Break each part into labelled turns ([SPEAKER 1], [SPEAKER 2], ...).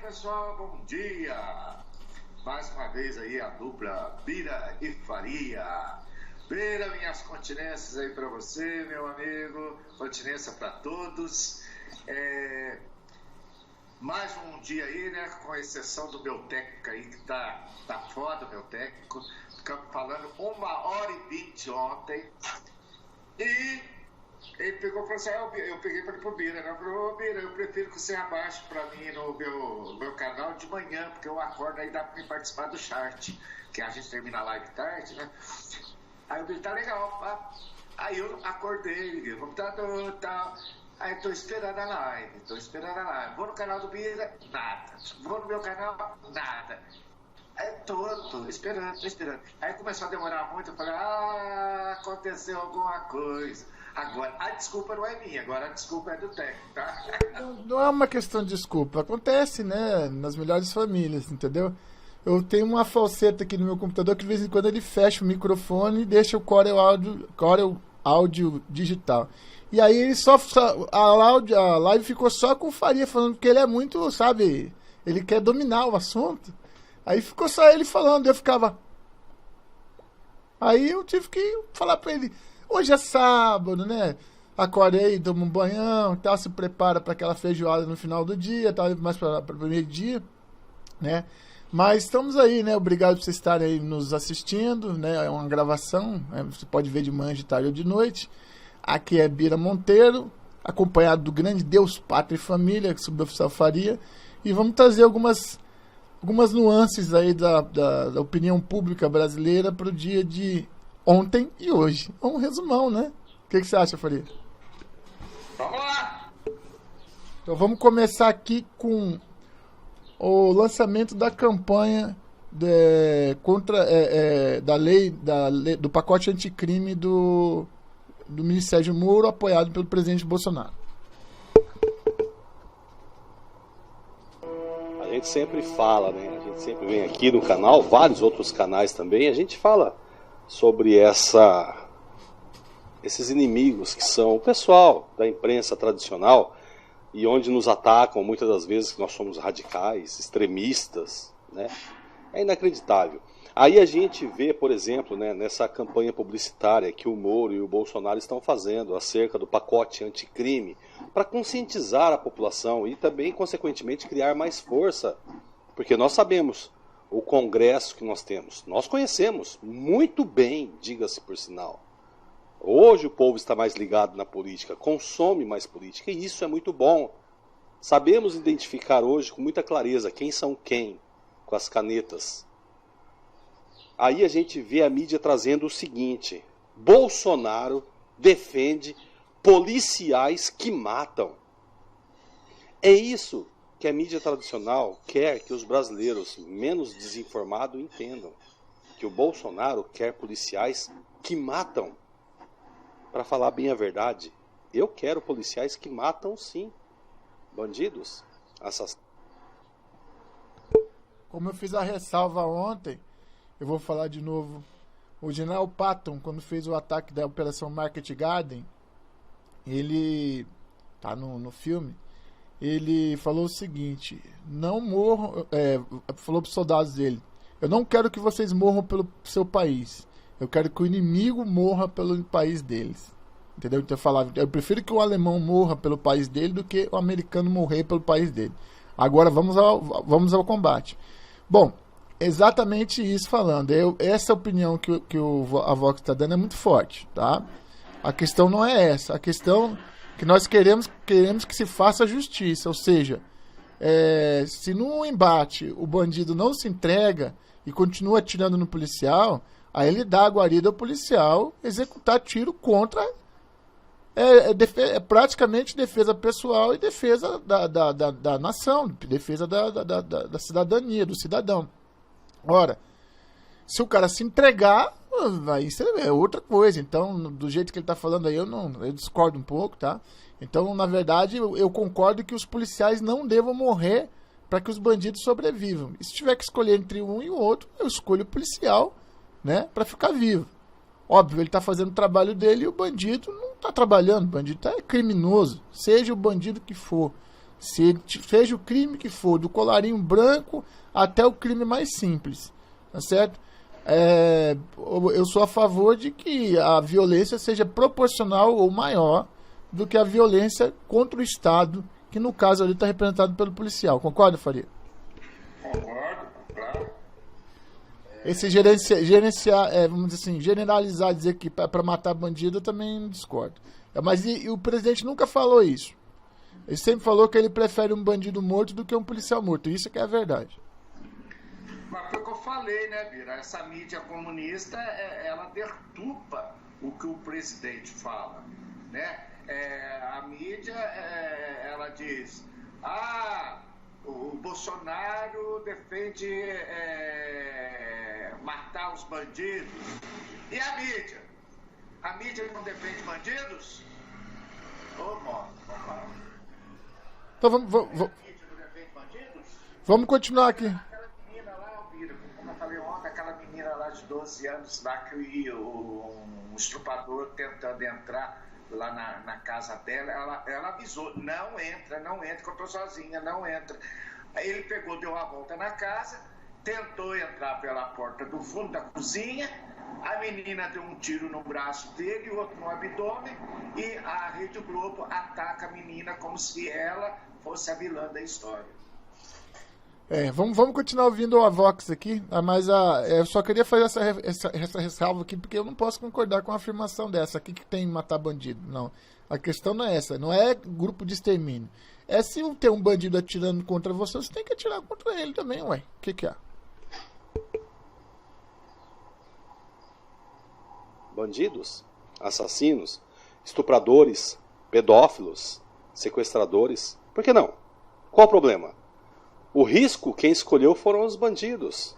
[SPEAKER 1] pessoal, bom dia! Mais uma vez aí a dupla Bira e Faria. Bira, minhas continências aí para você, meu amigo, continência para todos. Mais um dia aí, né, com exceção do meu técnico aí, que tá foda, meu técnico. Ficamos falando 1h20 ontem. E ele pegou e falou assim, eu peguei para ele pro Bira, né? Eu falei, ô Bira, eu prefiro que você abaixe para mim no meu canal de manhã, porque eu acordo aí, dá para me participar do chart, que a gente termina a live tarde, né? Aí o Bira, tá legal, pá. Aí eu acordei, liguei o computador e tal. Aí tô esperando a live. Vou no canal do Bira, nada. Vou no meu canal, nada. Aí tô esperando. Aí começou a demorar muito, eu falei, aconteceu alguma coisa. Agora, a desculpa não é minha, agora a desculpa é do técnico, tá?
[SPEAKER 2] Não é uma questão de desculpa. Acontece, né, nas melhores famílias, entendeu? Eu tenho uma falseta aqui no meu computador que de vez em quando ele fecha o microfone e deixa o Corel áudio digital. E aí ele a live ficou só com o Faria falando que ele é muito, sabe, ele quer dominar o assunto. Aí ficou só ele falando, eu ficava... Aí eu tive que falar pra ele, hoje é sábado, né? Acordei, tomo um banhão, tal, se prepara para aquela feijoada no final do dia, tal, mais para meio-dia, né? Mas estamos aí, né? Obrigado por vocês estarem aí nos assistindo, né? É uma gravação, né? Você pode ver de manhã, de tarde ou de noite. Aqui é Bira Monteiro, acompanhado do grande Deus, Pátria e Família, suboficial Faria, e vamos trazer algumas nuances aí da opinião pública brasileira para o dia de ontem e hoje. É um resumão, né? O que você acha, Faria?
[SPEAKER 1] Vamos lá!
[SPEAKER 2] Então vamos começar aqui com o lançamento da campanha contra da lei do pacote anticrime do Ministério Moro, apoiado pelo presidente Bolsonaro.
[SPEAKER 3] A gente sempre fala, né? A gente sempre vem aqui no canal, vários outros canais também, a gente fala sobre esses inimigos que são o pessoal da imprensa tradicional e onde nos atacam muitas das vezes que nós somos radicais, extremistas, né? É inacreditável. Aí a gente vê, por exemplo, né, nessa campanha publicitária que o Moro e o Bolsonaro estão fazendo acerca do pacote anticrime para conscientizar a população e também, consequentemente, criar mais força. Porque nós sabemos o Congresso que nós temos. Nós conhecemos muito bem, diga-se por sinal. Hoje o povo está mais ligado na política, consome mais política e isso é muito bom. Sabemos identificar hoje com muita clareza quem são quem com as canetas. Aí a gente vê a mídia trazendo o seguinte: Bolsonaro defende policiais que matam. É isso que a mídia tradicional quer que os brasileiros menos desinformados entendam. Que o Bolsonaro quer policiais que matam. Para falar bem a verdade, eu quero policiais que matam sim. Bandidos, assassinos.
[SPEAKER 2] Como eu fiz a ressalva ontem, eu vou falar de novo. O general Patton, quando fez o ataque da Operação Market Garden, ele tá no filme, ele falou o seguinte: não morram, falou para os soldados dele, eu não quero que vocês morram pelo seu país, eu quero que o inimigo morra pelo país deles. Entendeu? Então eu prefiro que o alemão morra pelo país dele do que o americano morrer pelo país dele. Agora vamos ao combate. Bom, exatamente isso falando. Essa opinião que a Vox está dando é muito forte, tá? A questão não é essa. A questão que nós queremos que se faça justiça. Ou seja, se num embate o bandido não se entrega e continua atirando no policial, aí ele dá a guarida ao policial executar tiro contra... praticamente defesa pessoal e defesa da nação, defesa da cidadania, do cidadão. Ora, se o cara se entregar, aí isso é outra coisa. Então, do jeito que ele está falando aí, eu discordo um pouco, tá? Então, na verdade, eu concordo que os policiais não devam morrer para que os bandidos sobrevivam. E se tiver que escolher entre um e o outro, eu escolho o policial, né, para ficar vivo. Óbvio, ele está fazendo o trabalho dele e o bandido não está trabalhando. O bandido é criminoso, seja o bandido que for. Seja o crime que for, do colarinho branco até o crime mais simples, tá certo? Eu sou a favor de que a violência seja proporcional ou maior do que a violência contra o Estado, que no caso ali está representado pelo policial. Concorda, Faria?
[SPEAKER 1] Concordo, claro.
[SPEAKER 2] Esse vamos dizer assim, generalizar, dizer que para matar bandido, eu também discordo. Mas o presidente nunca falou isso. Ele sempre falou que ele prefere um bandido morto do que um policial morto. Isso que é a verdade.
[SPEAKER 1] Mas foi o que eu falei, né, Bira? Essa mídia comunista, ela deturpa o que o presidente fala, né? A mídia, ela diz, o Bolsonaro defende matar os bandidos. E a mídia? A mídia não defende bandidos?
[SPEAKER 2] Então vamos continuar aqui.
[SPEAKER 1] Aquela menina lá, como eu falei ontem, aquela menina lá de 12 anos lá que um estuprador tentando entrar lá na casa dela, ela avisou, não entra, que eu tô sozinha, não entra. Aí ele pegou, deu uma volta na casa, tentou entrar pela porta do fundo da cozinha, a menina deu um tiro no braço dele, outro no abdômen, e a Rede Globo ataca a menina como se ela fosse a vilã da história.
[SPEAKER 2] Vamos continuar ouvindo a Vox aqui, mas eu só queria fazer essa ressalva aqui, porque eu não posso concordar com a afirmação dessa aqui que tem que matar bandido. Não, a questão não é essa, não é grupo de extermínio. Se tem um bandido atirando contra você, você tem que atirar contra ele também, ué. O que é?
[SPEAKER 3] Bandidos, assassinos, estupradores, pedófilos, sequestradores. Por que não? Qual o problema? O risco quem escolheu foram os bandidos.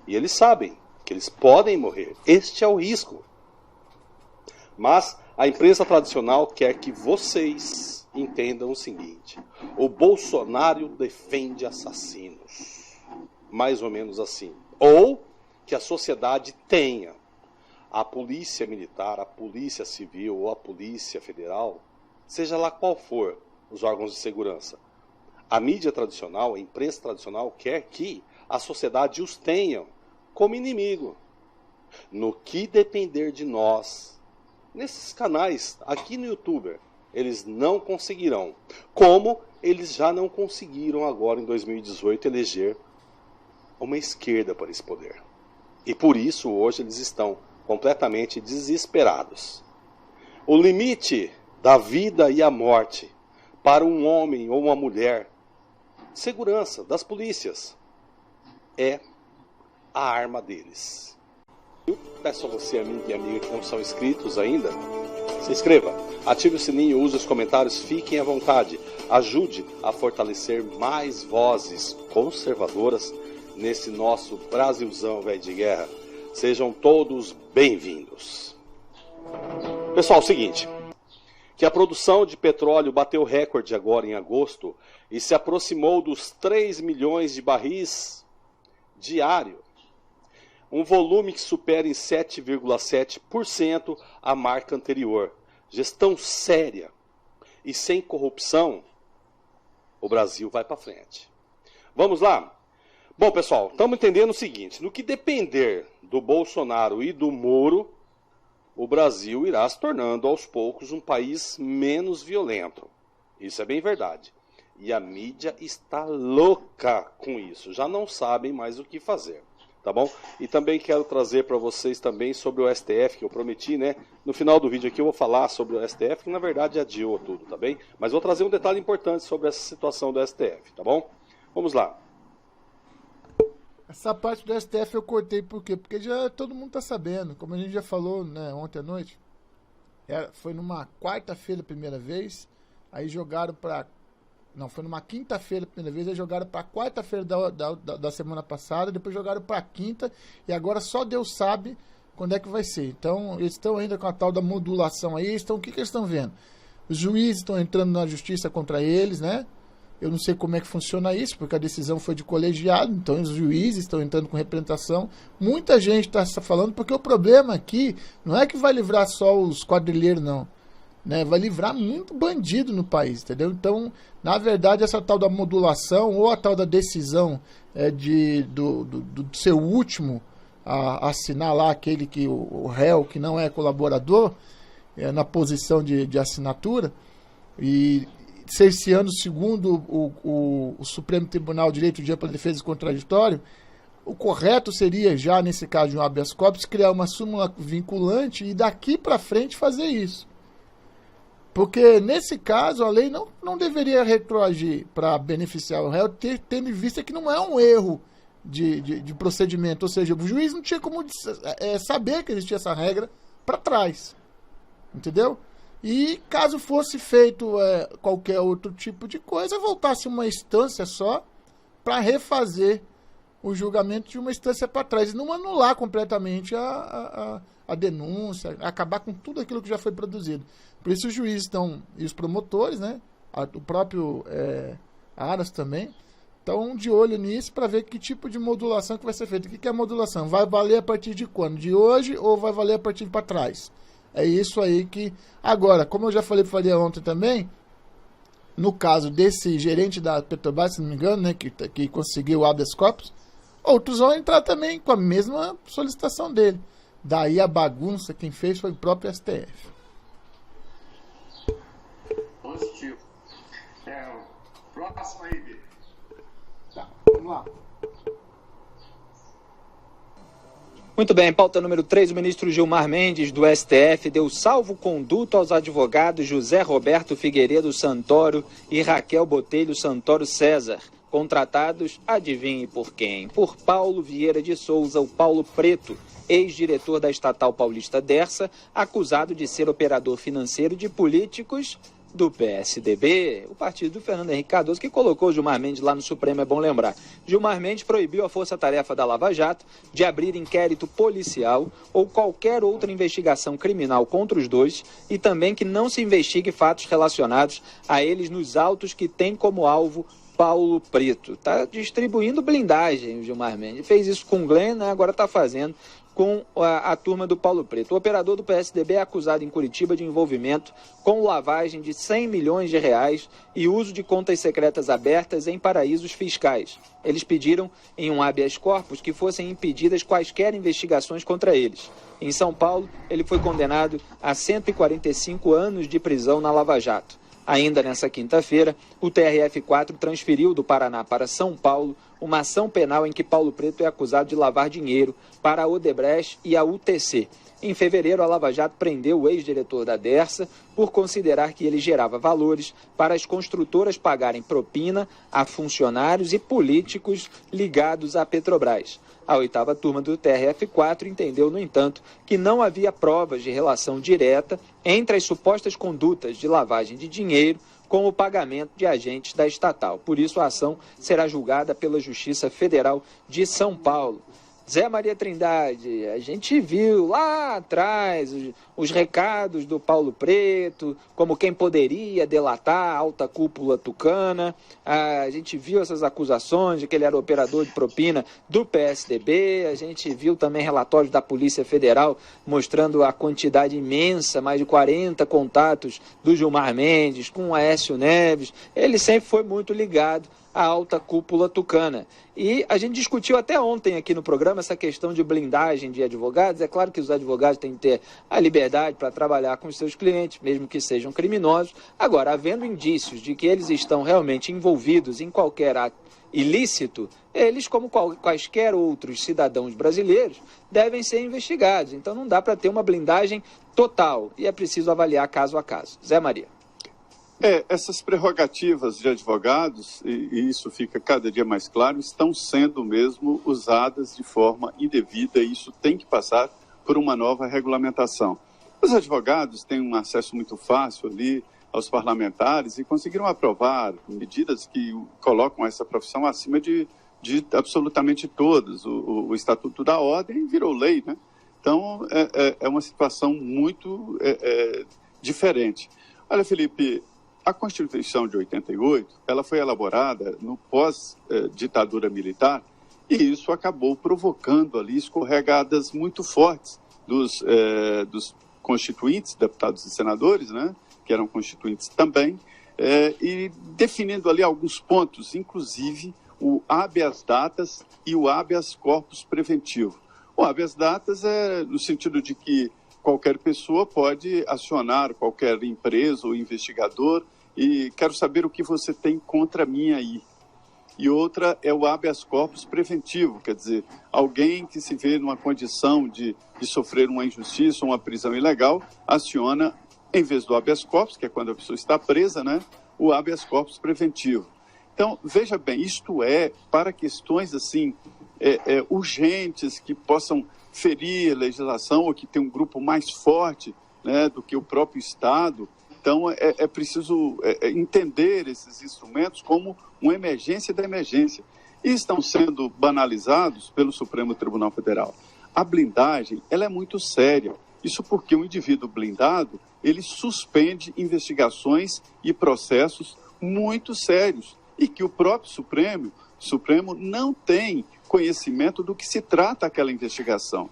[SPEAKER 3] E eles sabem que eles podem morrer. Este é o risco. Mas a imprensa tradicional quer que vocês entendam o seguinte. O Bolsonaro defende assassinos. Mais ou menos assim. Ou que a sociedade tenha a polícia militar, a polícia civil ou a polícia federal, seja lá qual for os órgãos de segurança. A mídia tradicional, a imprensa tradicional quer que a sociedade os tenha como inimigo. No que depender de nós, nesses canais, aqui no YouTube, eles não conseguirão. Como eles já não conseguiram agora em 2018 eleger uma esquerda para esse poder. E por isso hoje eles estão completamente desesperados. O limite da vida e a morte para um homem ou uma mulher, segurança das polícias, é a arma deles. Eu peço a você, amigo e amiga, que não são inscritos ainda, se inscreva, ative o sininho, use os comentários, fiquem à vontade, ajude a fortalecer mais vozes conservadoras nesse nosso Brasilzão velho de guerra. Sejam todos bem-vindos. Pessoal, é o seguinte, que a produção de petróleo bateu recorde agora em agosto e se aproximou dos 3 milhões de barris diário. Um volume que supera em 7,7% a marca anterior. Gestão séria e sem corrupção, o Brasil vai para frente. Vamos lá? Bom, pessoal, estamos entendendo o seguinte, no que depender do Bolsonaro e do Moro, o Brasil irá se tornando aos poucos um país menos violento. Isso é bem verdade. E a mídia está louca com isso. Já não sabem mais o que fazer. Tá bom? E também quero trazer para vocês também sobre o STF, que eu prometi, né? No final do vídeo aqui eu vou falar sobre o STF, que na verdade adiou tudo, tá bem? Mas vou trazer um detalhe importante sobre essa situação do STF, tá bom? Vamos lá.
[SPEAKER 2] Essa parte do STF eu cortei por quê? Porque já todo mundo está sabendo, como a gente já falou, né, ontem à noite. Foi numa quarta-feira a primeira vez, aí jogaram para... Não, foi numa quinta-feira a primeira vez, aí jogaram para quarta-feira da semana passada, depois jogaram para quinta, e agora só Deus sabe quando é que vai ser. Então, eles estão ainda com a tal da modulação aí, o que eles estão vendo? Os juízes estão entrando na justiça contra eles, né? Eu não sei como é que funciona isso, porque a decisão foi de colegiado, então os juízes estão entrando com representação. Muita gente está falando, porque o problema aqui não é que vai livrar só os quadrilheiros, não. né? Vai livrar muito bandido no país, entendeu? Então, na verdade, essa tal da modulação ou a tal da decisão do seu último a assinar lá, aquele que o réu que não é colaborador, na posição de assinatura, e cerceando segundo o Supremo Tribunal de Direito de Ampla Defesa e Contraditório, o correto seria, já nesse caso de um habeas corpus, criar uma súmula vinculante e daqui para frente fazer isso. Porque, nesse caso, a lei não deveria retroagir para beneficiar o réu, tendo em vista que não é um erro de procedimento. Ou seja, o juiz não tinha como saber que existia essa regra para trás. Entendeu? E, caso fosse feito qualquer outro tipo de coisa, voltasse uma instância só para refazer o julgamento de uma instância para trás e não anular completamente a denúncia, acabar com tudo aquilo que já foi produzido. Por isso os juízes e os promotores, né, o próprio Aras também, estão de olho nisso para ver que tipo de modulação que vai ser feita. O que é a modulação? Vai valer a partir de quando? De hoje ou vai valer a partir de para trás? É isso aí que... Agora, como eu já falei ontem também, no caso desse gerente da Petrobras, se não me engano, né, que conseguiu o habeas corpus, outros vão entrar também com a mesma solicitação dele. Daí a bagunça, quem fez foi o próprio STF.
[SPEAKER 1] Positivo. Próximo aí, Bia.
[SPEAKER 2] Tá, vamos lá.
[SPEAKER 4] Muito bem, pauta número 3, o ministro Gilmar Mendes, do STF, deu salvo-conduto aos advogados José Roberto Figueiredo Santoro e Raquel Botelho Santoro César, contratados, adivinhe por quem? Por Paulo Vieira de Souza, o Paulo Preto, ex-diretor da estatal paulista Dersa, acusado de ser operador financeiro de políticos do PSDB, o partido do Fernando Henrique Cardoso, que colocou Gilmar Mendes lá no Supremo, é bom lembrar. Gilmar Mendes proibiu a força-tarefa da Lava Jato de abrir inquérito policial ou qualquer outra investigação criminal contra os dois e também que não se investigue fatos relacionados a eles nos autos que tem como alvo Paulo Preto. Está distribuindo blindagem o Gilmar Mendes. Fez isso com o Glenn, né? Agora está fazendo com a turma do Paulo Preto. O operador do PSDB é acusado em Curitiba de envolvimento com lavagem de 100 milhões de reais e uso de contas secretas abertas em paraísos fiscais. Eles pediram em um habeas corpus que fossem impedidas quaisquer investigações contra eles. Em São Paulo, ele foi condenado a 145 anos de prisão na Lava Jato. Ainda nessa quinta-feira, o TRF4 transferiu do Paraná para São Paulo uma ação penal em que Paulo Preto é acusado de lavar dinheiro para a Odebrecht e a UTC. Em fevereiro, a Lava Jato prendeu o ex-diretor da Dersa por considerar que ele gerava valores para as construtoras pagarem propina a funcionários e políticos ligados à Petrobras. A 8ª turma do TRF4 entendeu, no entanto, que não havia provas de relação direta entre as supostas condutas de lavagem de dinheiro com o pagamento de agentes da estatal. Por isso, a ação será julgada pela Justiça Federal de São Paulo. Zé Maria Trindade, a gente viu lá atrás os recados do Paulo Preto, como quem poderia delatar a alta cúpula tucana. A gente viu essas acusações de que ele era operador de propina do PSDB. A gente viu também relatórios da Polícia Federal mostrando a quantidade imensa, mais de 40 contatos do Gilmar Mendes com o Aécio Neves. Ele sempre foi muito ligado à alta cúpula tucana. E a gente discutiu até ontem aqui no programa essa questão de blindagem de advogados. É claro que os advogados têm que ter a liberdade para trabalhar com os seus clientes, mesmo que sejam criminosos. Agora, havendo indícios de que eles estão realmente envolvidos em qualquer ato ilícito, eles, como quaisquer outros cidadãos brasileiros, devem ser investigados. Então não dá para ter uma blindagem total e é preciso avaliar caso a caso. Zé Maria.
[SPEAKER 5] Essas prerrogativas de advogados, e isso fica cada dia mais claro, estão sendo mesmo usadas de forma indevida e isso tem que passar por uma nova regulamentação. Os advogados têm um acesso muito fácil ali aos parlamentares e conseguiram aprovar medidas que colocam essa profissão acima de absolutamente todas. O Estatuto da Ordem virou lei, né? Então, é uma situação muito diferente. Olha, Felipe, a Constituição de 88, ela foi elaborada no pós-ditadura militar e isso acabou provocando ali escorregadas muito fortes dos constituintes, deputados e senadores, né? que eram constituintes também, e definindo ali alguns pontos, inclusive o habeas datas e o habeas corpus preventivo. O habeas datas é no sentido de que qualquer pessoa pode acionar qualquer empresa ou investigador e quero saber o que você tem contra mim aí. E outra é o habeas corpus preventivo, quer dizer, alguém que se vê numa condição de sofrer uma injustiça ou uma prisão ilegal, aciona, em vez do habeas corpus, que é quando a pessoa está presa, né, o habeas corpus preventivo. Então, veja bem, isto é para questões assim, urgentes, que possam ferir a legislação ou que tem um grupo mais forte, né, do que o próprio Estado. Então, é preciso entender esses instrumentos como uma emergência da emergência. E estão sendo banalizados pelo Supremo Tribunal Federal. A blindagem, ela é muito séria. Isso porque o indivíduo blindado, ele suspende investigações e processos muito sérios. E que o próprio Supremo não tem conhecimento do que se trata aquela investigação.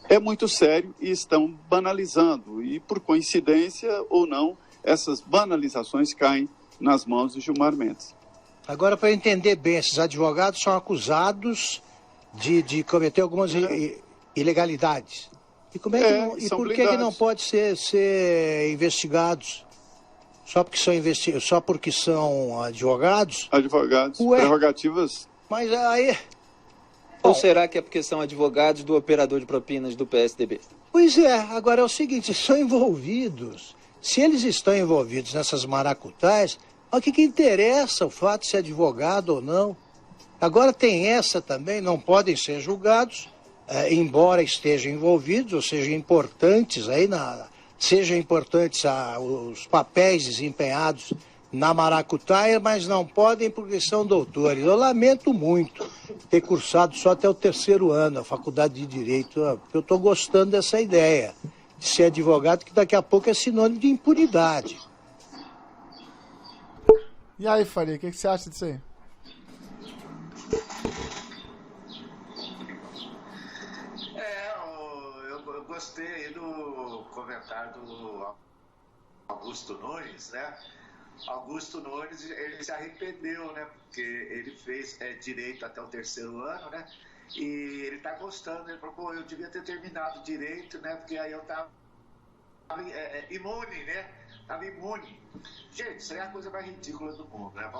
[SPEAKER 5] É muito sério e estão banalizando. E, por coincidência ou não, essas banalizações caem nas mãos de Gilmar Mendes.
[SPEAKER 6] Agora, para entender bem, esses advogados são acusados de cometer algumas ilegalidades. E, como é que não, e por que não pode ser investigados? Só porque são advogados?
[SPEAKER 5] Advogados, prerrogativas.
[SPEAKER 6] Mas aí...
[SPEAKER 4] Ou será que é porque são advogados do operador de propinas do PSDB?
[SPEAKER 6] Pois é, agora é o seguinte, são envolvidos. Se eles estão envolvidos nessas maracutais, o que interessa o fato de ser advogado ou não? Agora tem essa também, não podem ser julgados, embora estejam envolvidos, ou sejam importantes aí sejam importantes os papéis desempenhados na maracutaia, mas não podem porque são doutores. Eu lamento muito ter cursado só até o 3º ano a faculdade de Direito, porque eu estou gostando dessa ideia de ser advogado, que daqui a pouco é sinônimo de impunidade.
[SPEAKER 2] E aí, Faria, o que você acha disso aí?
[SPEAKER 1] Eu gostei do comentário do Augusto Nunes, né? Augusto Nunes, ele se arrependeu, né? Porque ele fez direito até o 3º ano, né? E ele tá gostando, ele falou, pô, eu devia ter terminado direito, né? Porque aí eu tava imune, né? Tava imune. Gente, isso aí é a coisa mais ridícula do mundo, né?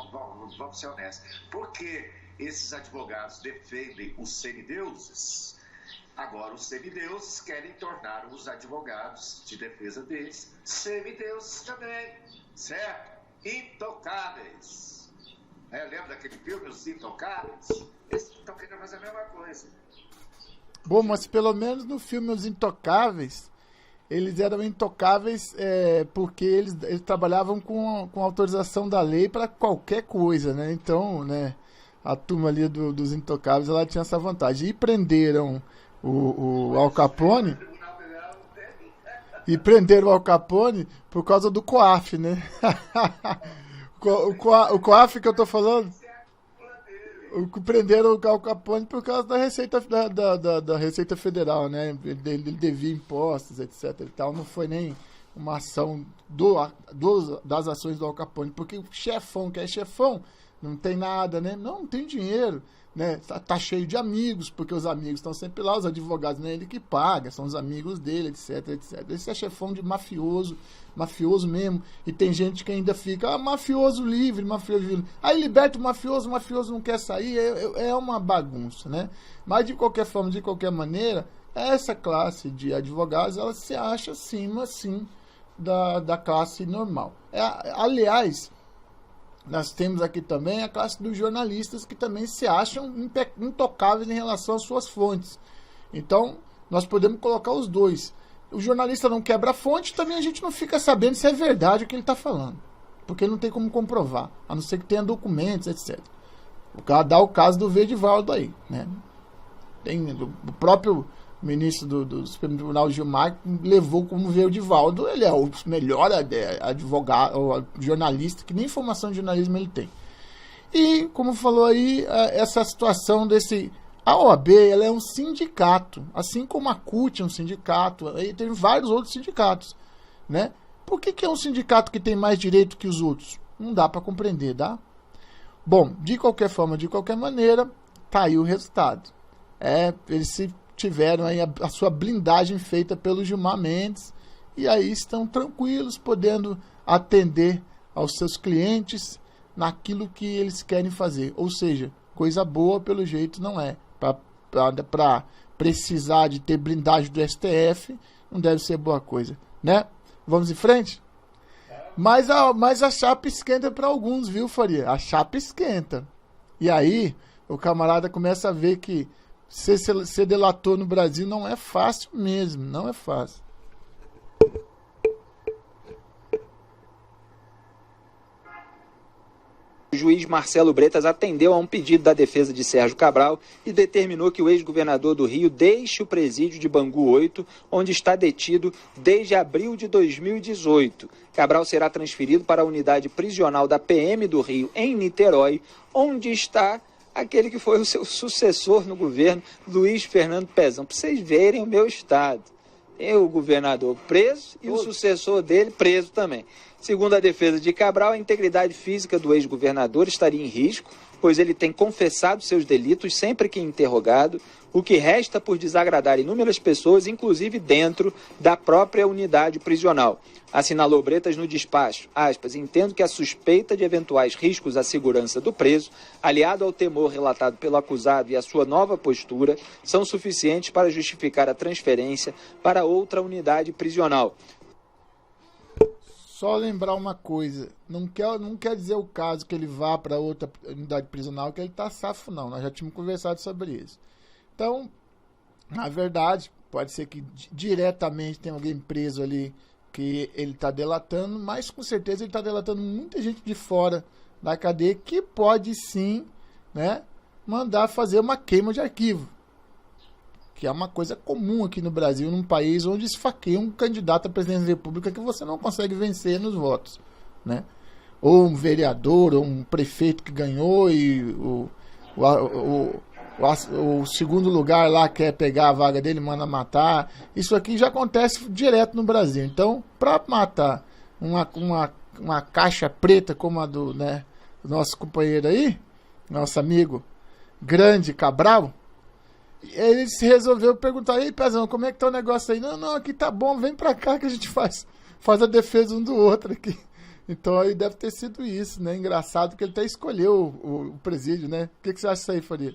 [SPEAKER 1] Vamos ser honestos. Porque esses advogados defendem os semideuses, agora os semideuses querem tornar os advogados de defesa deles semideuses também, certo? Intocáveis. Lembra daquele filme, Os Intocáveis? Eles estão querendo fazer a mesma coisa.
[SPEAKER 2] Bom, mas pelo menos no filme Os Intocáveis, eles eram intocáveis porque eles trabalhavam com autorização da lei para qualquer coisa, né? Então, né, a turma ali dos Intocáveis, ela tinha essa vantagem. E prenderam o Al Capone... E prenderam o Al Capone por causa do COAF, né? o COAF que eu tô falando, prenderam o Al Capone por causa da Receita, da Receita Federal, né? Ele devia impostos, etc. e tal. Não foi nem uma ação das ações do Al Capone, porque o chefão, que é chefão, não tem nada, né? Não tem dinheiro, né? Tá cheio de amigos, porque os amigos estão sempre lá, os advogados não é ele que paga, são os amigos dele, etc, etc. Esse é chefão de mafioso mesmo, e tem gente que ainda fica, mafioso livre, aí liberta o mafioso não quer sair, é uma bagunça, né? Mas de qualquer forma, de qualquer maneira, essa classe de advogados, ela se acha acima, sim, da classe normal. Aliás, nós temos aqui também a classe dos jornalistas que também se acham intocáveis em relação às suas fontes. Então, nós podemos colocar os dois. O jornalista não quebra a fonte, também a gente não fica sabendo se é verdade o que ele está falando. Porque não tem como comprovar, a não ser que tenha documentos, etc. Dá o caso do Edivaldo aí, né? O próprio ministro do Supremo Tribunal, Gilmar, levou como ver o Edivaldo. Ele é o melhor advogado, ou jornalista, que nem formação de jornalismo ele tem. E, como falou aí, essa situação a OAB, ela é um sindicato, assim como a CUT é um sindicato, e tem vários outros sindicatos, né? Por que é um sindicato que tem mais direito que os outros? Não dá para compreender, tá? Bom, de qualquer forma, de qualquer maneira, tá aí o resultado. Eles tiveram aí a sua blindagem feita pelo Gilmar Mendes e aí estão tranquilos, podendo atender aos seus clientes naquilo que eles querem fazer. Ou seja, coisa boa pelo jeito não é. Para precisar de ter blindagem do STF, não deve ser boa coisa, né? Vamos em frente? Mas a chapa esquenta para alguns, viu, Faria? A chapa esquenta. E aí, o camarada começa a ver que ser delator no Brasil não é fácil mesmo, não é fácil.
[SPEAKER 4] O juiz Marcelo Bretas atendeu a um pedido da defesa de Sérgio Cabral e determinou que o ex-governador do Rio deixe o presídio de Bangu 8, onde está detido desde abril de 2018. Cabral será transferido para a unidade prisional da PM do Rio, em Niterói, onde está aquele que foi o seu sucessor no governo, Luiz Fernando Pezão. Para vocês verem o meu estado. Tem o governador preso e o sucessor dele preso também. Segundo a defesa de Cabral, a integridade física do ex-governador estaria em risco, pois ele tem confessado seus delitos sempre que interrogado, o que resta por desagradar inúmeras pessoas, inclusive dentro da própria unidade prisional. Assinalou Bretas no despacho, aspas, entendo que a suspeita de eventuais riscos à segurança do preso, aliado ao temor relatado pelo acusado e a sua nova postura, são suficientes para justificar a transferência para outra unidade prisional.
[SPEAKER 2] Só lembrar uma coisa, não quer dizer o caso que ele vá para outra unidade prisional que ele está safo, não. Nós já tínhamos conversado sobre isso. Então, na verdade, pode ser que diretamente tenha alguém preso ali que ele está delatando, mas com certeza ele está delatando muita gente de fora da cadeia que pode sim, né, mandar fazer uma queima de arquivo. Que é uma coisa comum aqui no Brasil, num país onde esfaqueia um candidato a presidente da República que você não consegue vencer nos votos, né? Ou um vereador, ou um prefeito que ganhou e o segundo lugar lá quer pegar a vaga dele, manda matar. Isso aqui já acontece direto no Brasil. Então, para matar uma caixa preta como a do, né, nosso companheiro aí, nosso amigo Grande Cabral, ele se resolveu perguntar: ei, Pezão, como é que tá o negócio aí? Não, aqui tá bom, vem pra cá que a gente faz a defesa um do outro aqui. Então aí deve ter sido isso, né? Engraçado que ele até escolheu o presídio, né? O que você acha disso aí, Faria?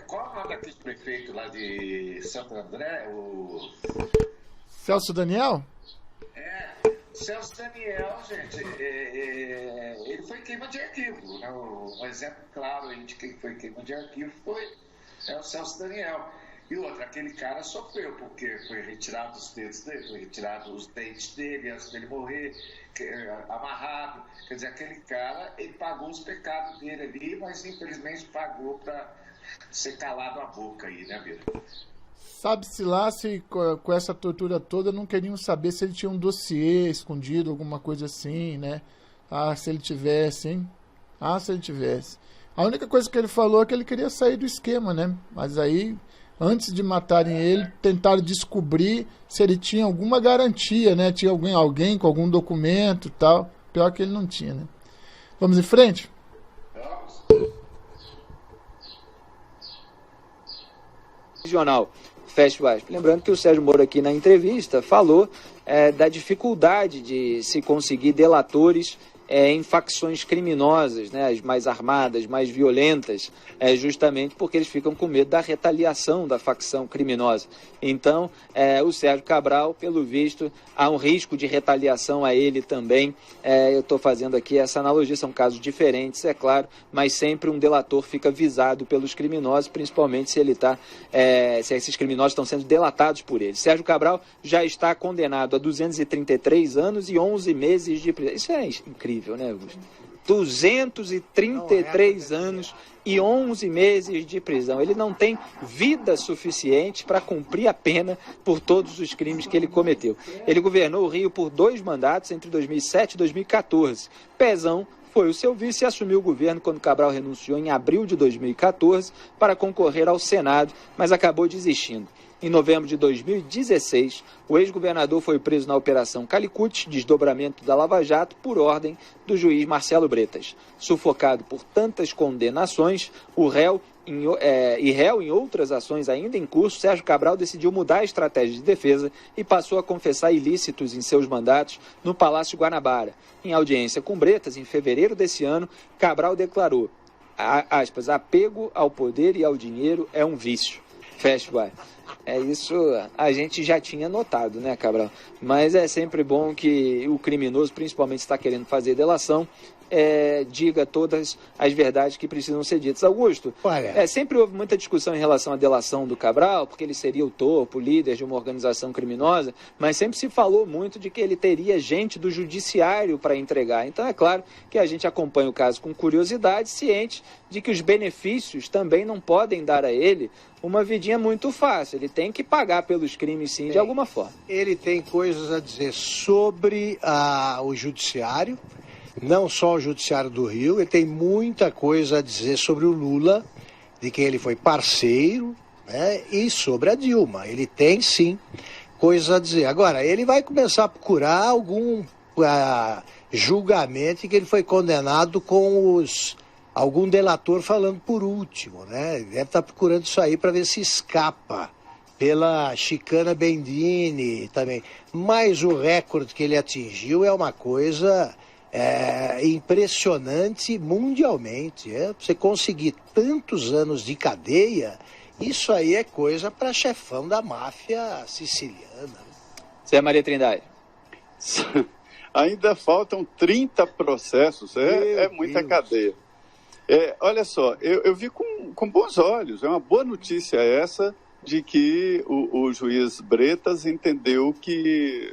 [SPEAKER 1] Qual é o nome daquele prefeito lá de Santo André?
[SPEAKER 2] Celso Daniel?
[SPEAKER 1] Celso Daniel, gente, ele foi queima de arquivo, né? Um exemplo claro aí de quem foi queima de arquivo foi o Celso Daniel. E outro, aquele cara sofreu, porque foi retirado os dedos dele, foi retirado os dentes dele antes dele morrer, amarrado. Quer dizer, aquele cara, ele pagou os pecados dele ali, mas infelizmente pagou para ser calado a boca aí, né, Bira?
[SPEAKER 2] Sabe-se lá se com essa tortura toda não queriam saber se ele tinha um dossiê escondido, alguma coisa assim, né? Se ele tivesse, hein? Se ele tivesse. A única coisa que ele falou é que ele queria sair do esquema, né? Mas aí, antes de matarem ele, tentaram descobrir se ele tinha alguma garantia, né? Tinha alguém com algum documento e tal. Pior que ele não tinha, né? Vamos em frente?
[SPEAKER 4] Regional. Festivais. Lembrando que o Sérgio Moro aqui na entrevista falou da dificuldade de se conseguir delatores em facções criminosas, né, as mais armadas, mais violentas, justamente porque eles ficam com medo da retaliação da facção criminosa. Então, o Sérgio Cabral, pelo visto, há um risco de retaliação a ele também. Eu estou fazendo aqui essa analogia, são casos diferentes, é claro, mas sempre um delator fica visado pelos criminosos, principalmente se se esses criminosos estão sendo delatados por ele. Sérgio Cabral já está condenado a 233 anos e 11 meses de prisão. Isso é incrível, né, Augusto? 233 anos e 11 meses de prisão. Ele não tem vida suficiente para cumprir a pena por todos os crimes que ele cometeu. Ele governou o Rio por 2 mandatos entre 2007 e 2014. Pezão foi o seu vice e assumiu o governo quando Cabral renunciou em abril de 2014 para concorrer ao Senado, mas acabou desistindo. Em novembro de 2016, o ex-governador foi preso na Operação Calicut, desdobramento da Lava Jato, por ordem do juiz Marcelo Bretas. Sufocado por tantas condenações, o réu em outras ações ainda em curso, Sérgio Cabral decidiu mudar a estratégia de defesa e passou a confessar ilícitos em seus mandatos no Palácio Guanabara. Em audiência com Bretas, em fevereiro desse ano, Cabral declarou, aspas, apego ao poder e ao dinheiro é um vício. Fecha, isso a gente já tinha notado, né, Cabral? Mas é sempre bom que o criminoso, principalmente se está querendo fazer delação, diga todas as verdades que precisam ser ditas. Augusto, sempre houve muita discussão em relação à delação do Cabral, porque ele seria o topo, o líder de uma organização criminosa, mas sempre se falou muito de que ele teria gente do judiciário para entregar. Então é claro que a gente acompanha o caso com curiosidade, ciente de que os benefícios também não podem dar a ele uma vidinha muito fácil. Ele tem que pagar pelos crimes, sim, de alguma forma.
[SPEAKER 6] Ele tem coisas a dizer sobre o judiciário, não só o Judiciário do Rio, ele tem muita coisa a dizer sobre o Lula, de quem ele foi parceiro, né, e sobre a Dilma. Ele tem, sim, coisas a dizer. Agora, ele vai começar a procurar algum julgamento em que ele foi condenado com algum delator falando por último, né? Ele deve estar procurando isso aí para ver se escapa pela chicana Bendini também. Mas o recorde que ele atingiu é uma coisa impressionante mundialmente. Você conseguir tantos anos de cadeia, isso aí é coisa para chefão da máfia siciliana.
[SPEAKER 4] Zé Maria Trindade.
[SPEAKER 5] Ainda faltam 30 processos, é muita cadeia. Olha só, eu vi com bons olhos, é uma boa notícia essa de que o juiz Bretas entendeu que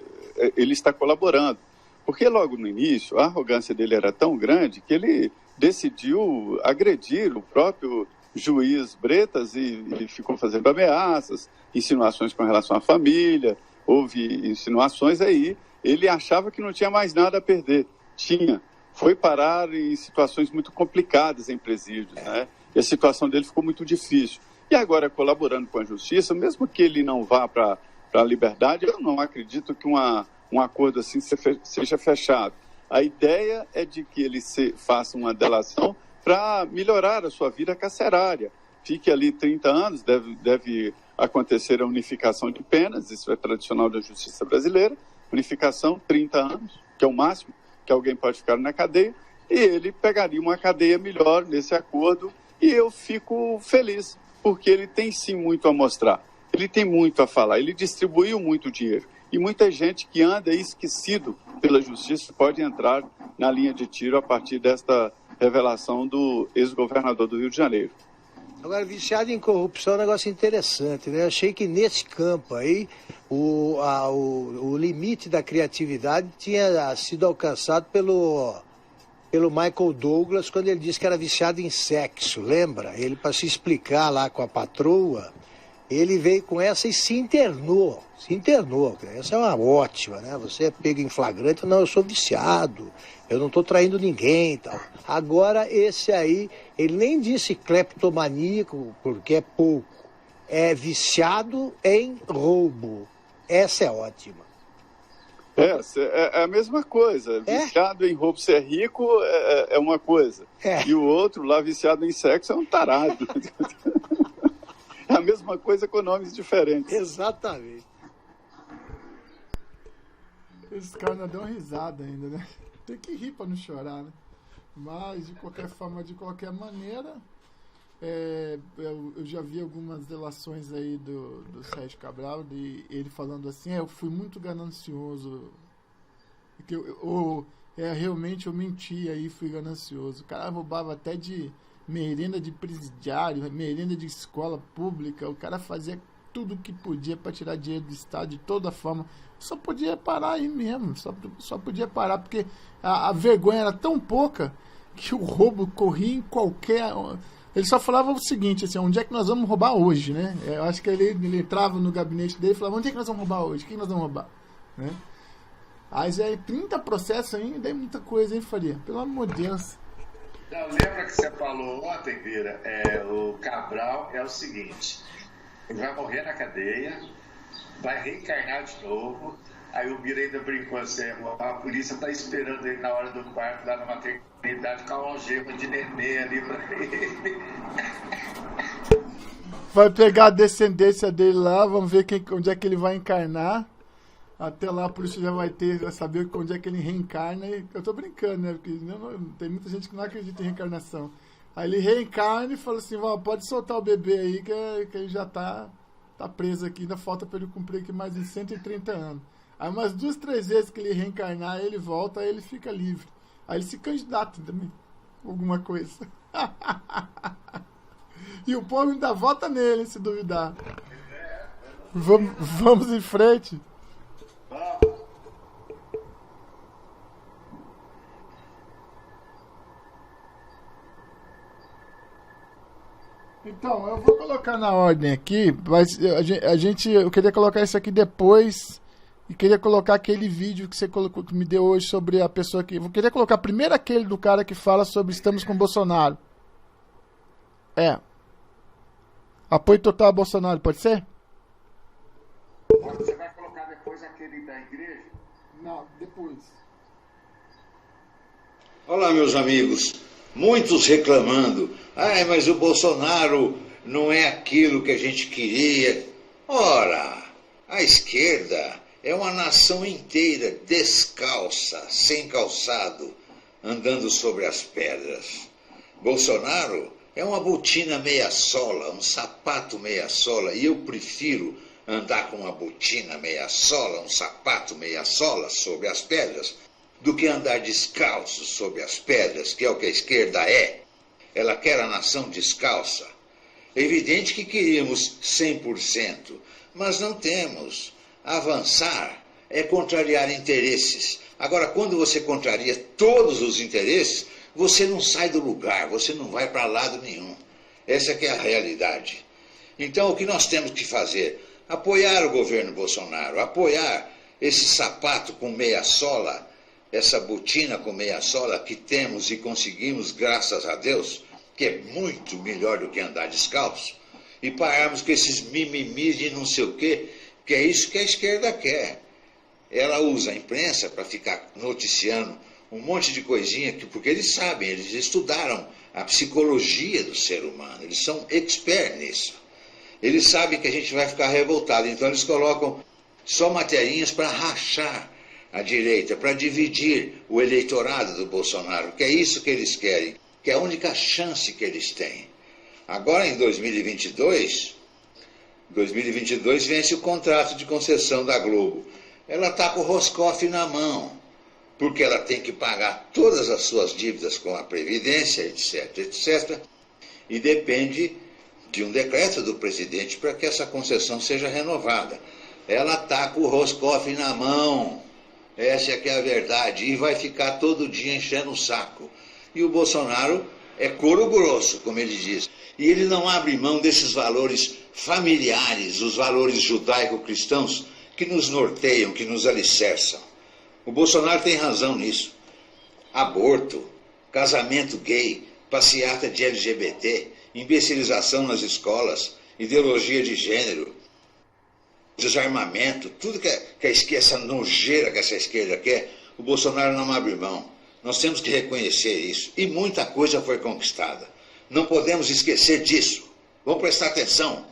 [SPEAKER 5] ele está colaborando. Porque logo no início, a arrogância dele era tão grande que ele decidiu agredir o próprio juiz Bretas e ficou fazendo ameaças, insinuações com relação à família, houve insinuações aí. Ele achava que não tinha mais nada a perder. Tinha. Foi parar em situações muito complicadas em presídios, né? E a situação dele ficou muito difícil. E agora, colaborando com a justiça, mesmo que ele não vá para a liberdade, eu não acredito que um acordo assim seja fechado. A ideia é de que ele faça uma delação para melhorar a sua vida carcerária. Fique ali 30 anos, deve acontecer a unificação de penas, isso é tradicional da justiça brasileira, unificação, 30 anos, que é o máximo que alguém pode ficar na cadeia, e ele pegaria uma cadeia melhor nesse acordo, e eu fico feliz, porque ele tem sim muito a mostrar, ele tem muito a falar, ele distribuiu muito dinheiro, e muita gente que anda esquecido pela justiça pode entrar na linha de tiro a partir desta revelação do ex-governador do Rio de Janeiro.
[SPEAKER 6] Agora, viciado em corrupção é um negócio interessante, né? Eu achei que nesse campo aí o limite da criatividade tinha sido alcançado pelo Michael Douglas quando ele disse que era viciado em sexo, lembra? Ele, para se explicar lá com a patroa, ele veio com essa e se internou. Essa é uma ótima, né? Você é pego em flagrante, não, eu sou viciado, eu não estou traindo ninguém e tal. Agora, esse aí, ele nem disse cleptomaníaco, porque é pouco. É viciado em roubo. Essa é ótima.
[SPEAKER 5] É a mesma coisa. Viciado em roubo, ser rico é uma coisa. E o outro lá, viciado em sexo, é um tarado. É a mesma coisa com nomes diferentes.
[SPEAKER 6] Exatamente.
[SPEAKER 2] Esse cara não deu uma risada ainda, né? Tem que rir pra não chorar, né? Mas, de qualquer forma, de qualquer maneira, eu já vi algumas delações aí do Sérgio Cabral, ele falando assim, eu fui muito ganancioso, que realmente eu menti aí, fui ganancioso. O cara roubava até de merenda de presidiário, merenda de escola pública, o cara fazia tudo que podia para tirar dinheiro do Estado de toda forma. Só podia parar aí mesmo, só podia parar, porque a vergonha era tão pouca que o roubo corria em qualquer... Ele só falava o seguinte, assim, onde é que nós vamos roubar hoje, né? Eu acho que ele entrava no gabinete dele e falava, onde é que nós vamos roubar hoje? Quem nós vamos roubar? Né? Mas 30 processos ainda é muita coisa, hein, Faria? Pelo amor de Deus.
[SPEAKER 1] Não, lembra que você falou ontem, Vira? O Cabral é o seguinte... Ele vai morrer na cadeia, vai reencarnar de novo. Aí o Bira ainda brincou assim, a polícia tá esperando ele na hora do parto, lá na maternidade, com a algema de neném ali pra ele.
[SPEAKER 2] Vai pegar a descendência dele lá, vamos ver onde é que ele vai encarnar. Até lá a polícia já vai saber onde é que ele reencarna. Eu tô brincando, né? Porque tem muita gente que não acredita em reencarnação. Aí ele reencarna e fala assim, pode soltar o bebê aí, que ele já tá preso aqui, ainda falta para ele cumprir aqui mais de 130 anos. Aí umas 2, 3 vezes que ele reencarnar, ele volta, aí ele fica livre. Aí ele se candidata também, alguma coisa. E o povo ainda vota nele, se duvidar. Vamos em frente. Então, eu vou colocar na ordem aqui, mas eu queria colocar isso aqui depois e queria colocar aquele vídeo que você colocou, que me deu hoje sobre a pessoa que... Eu queria colocar primeiro aquele do cara que fala sobre estamos com Bolsonaro. Apoio total a Bolsonaro, pode ser?
[SPEAKER 1] Você vai colocar depois aquele da igreja?
[SPEAKER 2] Não, depois.
[SPEAKER 7] Olá, meus amigos. Muitos reclamando. Mas o Bolsonaro não é aquilo que a gente queria. Ora, a esquerda é uma nação inteira descalça, sem calçado, andando sobre as pedras. Bolsonaro é uma botina meia sola, um sapato meia sola, e eu prefiro andar com uma botina meia sola, um sapato meia sola sobre as pedras, do que andar descalço sobre as pedras, que é o que a esquerda é. Ela quer a nação descalça. É evidente que queríamos 100%, mas não temos. Avançar é contrariar interesses. Agora, quando você contraria todos os interesses, você não sai do lugar, você não vai para lado nenhum. Essa que é a realidade. Então, o que nós temos que fazer? Apoiar o governo Bolsonaro, apoiar esse sapato com meia sola, essa botina com meia sola que temos e conseguimos, graças a Deus, que é muito melhor do que andar descalço, e pararmos com esses mimimis de não sei o quê, que é isso que a esquerda quer. Ela usa a imprensa para ficar noticiando um monte de coisinha, porque eles sabem, eles estudaram a psicologia do ser humano, eles são experts nisso. Eles sabem que a gente vai ficar revoltado, então eles colocam só materinhas para rachar a direita, para dividir o eleitorado do Bolsonaro, que é isso que eles querem, que é a única chance que eles têm. Agora, em 2022 vence o contrato de concessão da Globo. Ela está com o Roscoff na mão, porque ela tem que pagar todas as suas dívidas com a Previdência, etc., etc., e depende de um decreto do presidente para que essa concessão seja renovada. Ela está com o Roscoff na mão. Essa é que é a verdade. E vai ficar todo dia enchendo o saco. E o Bolsonaro é couro grosso, como ele diz. E ele não abre mão desses valores familiares, os valores judaico-cristãos que nos norteiam, que nos alicerçam. O Bolsonaro tem razão nisso. Aborto, casamento gay, passeata de LGBT, imbecilização nas escolas, ideologia de gênero, desarmamento, tudo que essa nojeira que essa esquerda quer, o Bolsonaro não abre mão. Nós temos que reconhecer isso. E muita coisa foi conquistada. Não podemos esquecer disso. Vamos prestar atenção.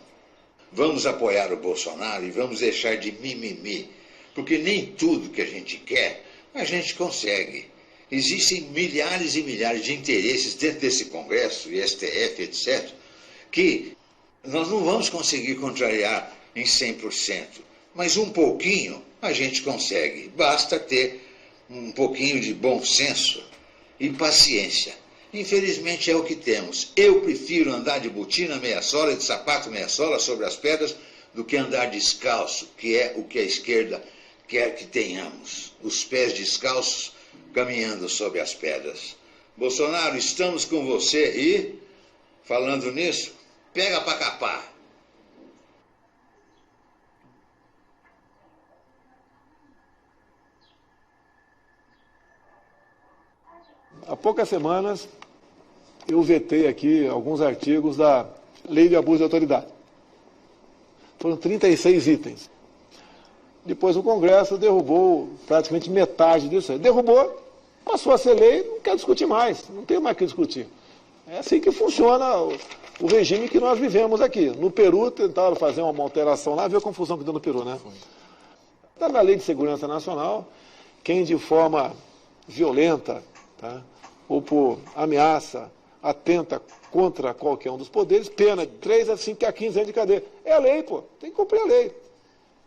[SPEAKER 7] Vamos apoiar o Bolsonaro e vamos deixar de mimimi. Porque nem tudo que a gente quer, a gente consegue. Existem milhares e milhares de interesses dentro desse Congresso, e STF, etc., que nós não vamos conseguir contrariar em 100%. Mas um pouquinho a gente consegue. Basta ter um pouquinho de bom senso e paciência. Infelizmente é o que temos. Eu prefiro andar de botina meia sola e de sapato meia sola sobre as pedras do que andar descalço, que é o que a esquerda quer que tenhamos. Os pés descalços caminhando sobre as pedras. Bolsonaro, estamos com você e, falando nisso, pega pra capar.
[SPEAKER 8] Há poucas semanas, eu vetei aqui alguns artigos da Lei de Abuso de Autoridade. Foram 36 itens. Depois o Congresso derrubou praticamente metade disso aí. Derrubou, passou a ser lei, não quer discutir mais, não tem mais o que discutir. É assim que funciona o regime que nós vivemos aqui. No Peru, tentaram fazer uma alteração lá, viu a confusão que deu no Peru, né? Está na Lei de Segurança Nacional, quem de forma violenta, tá, ou por ameaça, atenta contra qualquer um dos poderes, pena de 3 a 15 anos de cadeia. É a lei, pô, tem que cumprir a lei.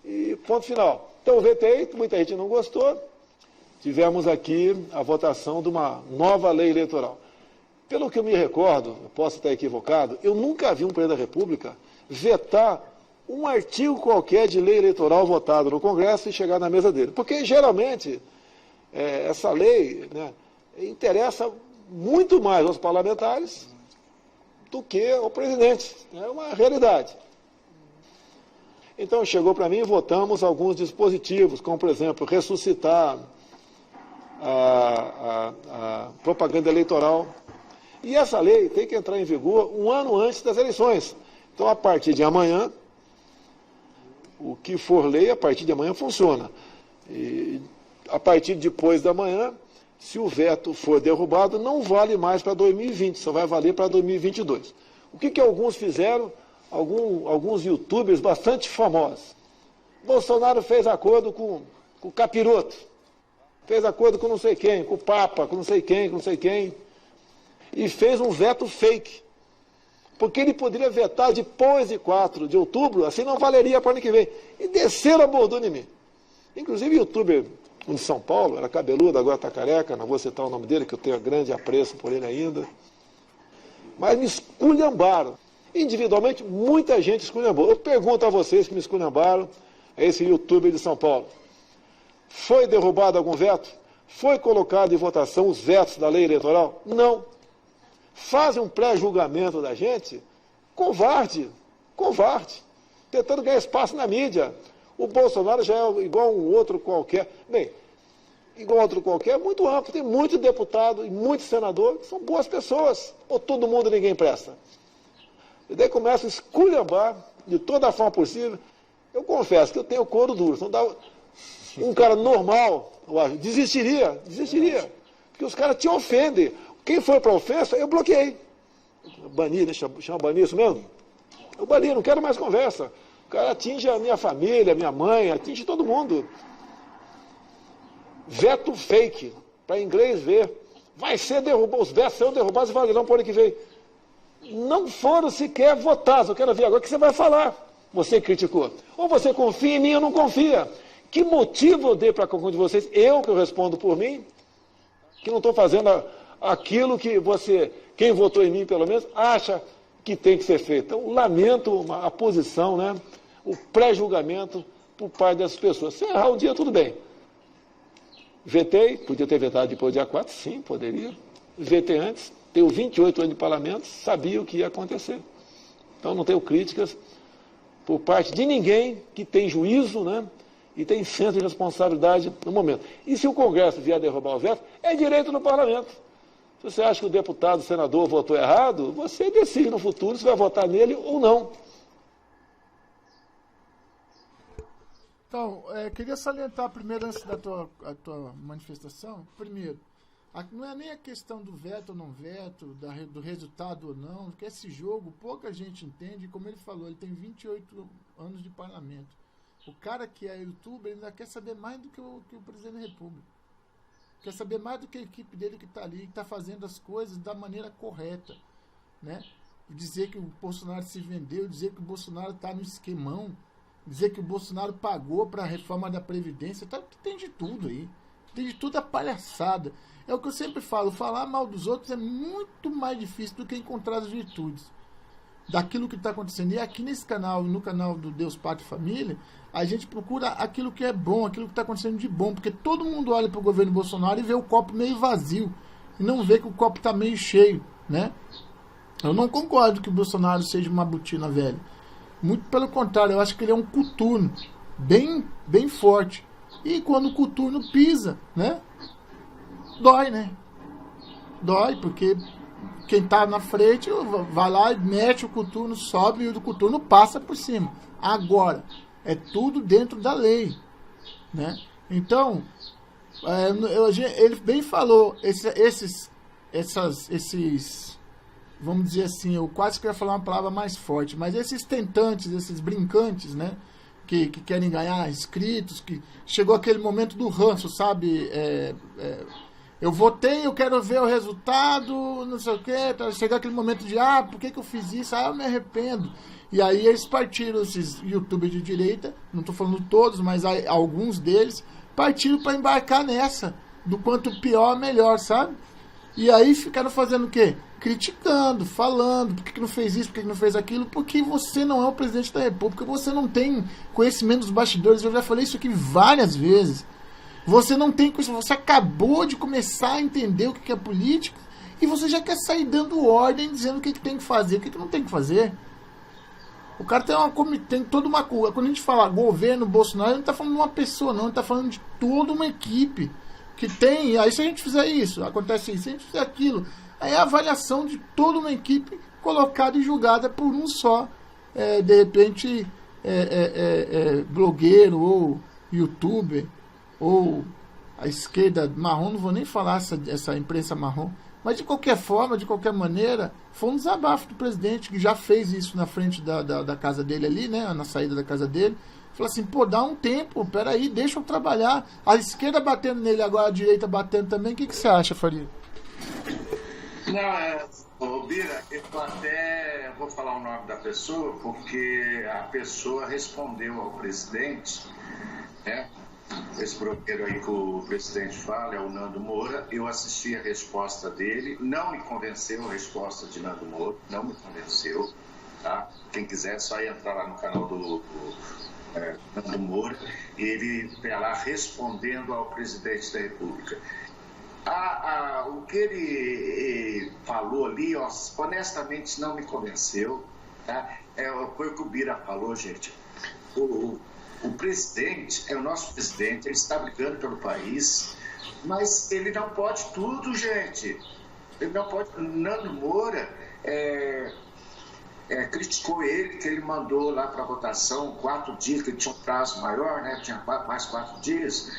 [SPEAKER 8] E ponto final. Então eu vetei, muita gente não gostou, tivemos aqui a votação de uma nova lei eleitoral. Pelo que eu me recordo, eu posso estar equivocado, eu nunca vi um presidente da República vetar um artigo qualquer de lei eleitoral votado no Congresso e chegar na mesa dele. Porque, geralmente, essa lei, né, interessa muito mais aos parlamentares do que ao presidente. É uma realidade. Então, chegou para mim e votamos alguns dispositivos, como, por exemplo, ressuscitar a propaganda eleitoral. E essa lei tem que entrar em vigor um ano antes das eleições. Então, a partir de amanhã, o que for lei, a partir de amanhã funciona. E a partir de depois da manhã, se o veto for derrubado, não vale mais para 2020, só vai valer para 2022. O que alguns fizeram? Alguns youtubers bastante famosos. Bolsonaro fez acordo com o Capiroto, fez acordo com não sei quem, com o Papa, com não sei quem, e fez um veto fake. Porque ele poderia vetar depois de 4 de outubro, assim não valeria para o ano que vem. E desceram a bordona em mim. Inclusive, o youtuber de São Paulo, era cabeludo, agora está careca, não vou citar o nome dele, que eu tenho grande apreço por ele ainda. Mas me esculhambaram. Individualmente, muita gente esculhambou. Eu pergunto a vocês que me esculhambaram, a esse youtuber de São Paulo. Foi derrubado algum veto? Foi colocado em votação os vetos da lei eleitoral? Não. Fazem um pré-julgamento da gente, covarde, tentando ganhar espaço na mídia. O Bolsonaro já é igual um outro qualquer. Bem, igual a outro qualquer, é muito amplo. Tem muito deputado e muito senador que são boas pessoas. Ou todo mundo ninguém presta. E daí começa a esculhambar de toda a forma possível. Eu confesso que eu tenho couro duro. Não dá... Um cara normal, eu acho, desistiria. Porque os caras te ofendem. Quem foi para a ofensa, eu bloqueei. Bani, chama banir isso mesmo? Eu bani, não quero mais conversa. O cara atinge a minha família, a minha mãe, atinge todo mundo. Veto fake, para inglês ver. Vai ser derrubado, os vetos serão derrubados e valerão para o ano que vem. Não foram sequer votados, eu quero ver agora o que você vai falar. Você criticou. Ou você confia em mim ou não confia. Que motivo eu dei para cada um de vocês? Que eu respondo por mim, que não estou fazendo aquilo que você, quem votou em mim pelo menos, acha que tem que ser feito. Então, lamento a posição, né, o pré-julgamento por parte dessas pessoas. Se errar um dia, tudo bem. Vetei, podia ter vetado depois do dia 4, sim, poderia. Vetei antes, tenho 28 anos de parlamento, sabia o que ia acontecer. Então, não tenho críticas por parte de ninguém que tem juízo, né, e tem senso de responsabilidade no momento. E se o Congresso vier derrubar o veto, é direito do parlamento. Se você acha que o deputado, o senador votou errado, você decide no futuro se vai votar nele ou não.
[SPEAKER 2] Então, queria salientar primeiro, antes da tua manifestação, primeiro, não é nem a questão do veto ou não veto, do resultado ou não, porque esse jogo pouca gente entende, como ele falou, ele tem 28 anos de parlamento. O cara que é youtuber ainda quer saber mais do que o presidente da República. Quer saber mais do que a equipe dele que está ali, que está fazendo as coisas da maneira correta, né? Dizer que o Bolsonaro se vendeu, dizer que o Bolsonaro está no esquemão, dizer que o Bolsonaro pagou para a reforma da Previdência, tem de tudo aí. Tem de tudo a palhaçada. É o que eu sempre falo, falar mal dos outros é muito mais difícil do que encontrar as virtudes daquilo que está acontecendo. E aqui nesse canal, no canal do Deus, Pátria e Família, a gente procura aquilo que é bom, aquilo que está acontecendo de bom, porque todo mundo olha para o governo Bolsonaro e vê o copo meio vazio, e não vê que o copo está meio cheio, né? Eu não concordo que o Bolsonaro seja uma botina velha. Muito pelo contrário, eu acho que ele é um coturno, bem forte. E quando o coturno pisa, né? Dói, né? Dói, porque quem tá na frente vai lá, mete o coturno, sobe e o coturno passa por cima. Agora, é tudo dentro da lei, né? Então, ele bem falou, esses, vamos dizer assim, eu quase queria falar uma palavra mais forte, mas esses tentantes, esses brincantes, né? Que querem ganhar inscritos, que chegou aquele momento do ranço, sabe? Eu votei, eu quero ver o resultado, não sei o quê. Chegou aquele momento de, por que eu fiz isso? Eu me arrependo. E aí eles partiram, esses youtubers de direita, não estou falando todos, mas alguns deles, partiram para embarcar nessa, do quanto pior, melhor, sabe? E aí ficaram fazendo o quê? Criticando, falando, por que não fez isso, por que não fez aquilo, porque você não é o presidente da República, você não tem conhecimento dos bastidores, eu já falei isso aqui várias vezes. Você não tem conhecimento, você acabou de começar a entender o que é política e você já quer sair dando ordem, dizendo o que tem que fazer, o que não tem que fazer. O cara tem toda uma coisa. Quando a gente fala governo Bolsonaro, ele não está falando de uma pessoa, não, ele está falando de toda uma equipe que tem. Aí se a gente fizer isso, acontece isso, se a gente fizer aquilo, aí é a avaliação de toda uma equipe colocada e julgada por um só, de repente, blogueiro ou youtuber, ou a esquerda marrom, não vou nem falar essa imprensa marrom, mas de qualquer forma, de qualquer maneira, foi um desabafo do presidente, que já fez isso na frente da casa dele ali, né, na saída da casa dele. Falou assim, dá um tempo, peraí, deixa eu trabalhar. A esquerda batendo nele agora, a direita batendo também, o que você acha, Faria?
[SPEAKER 1] Não, Bira, eu até vou falar o nome da pessoa, porque a pessoa respondeu ao presidente, né? Esse blogueiro aí que o presidente fala é o Nando Moura. Eu assisti a resposta dele, não me convenceu a resposta de Nando Moura, não me convenceu, tá? Quem quiser é só entrar lá no canal do Nando Moura, e ele está lá respondendo ao presidente da República. O que ele falou ali, honestamente, não me convenceu, tá? Foi o que o Bira falou, gente. O presidente é o nosso presidente, ele está brigando pelo país, mas ele não pode tudo, gente. Ele não pode. Nando Moura criticou ele, que ele mandou lá para votação 4 dias, que ele tinha um prazo maior, né? Tinha mais 4 dias.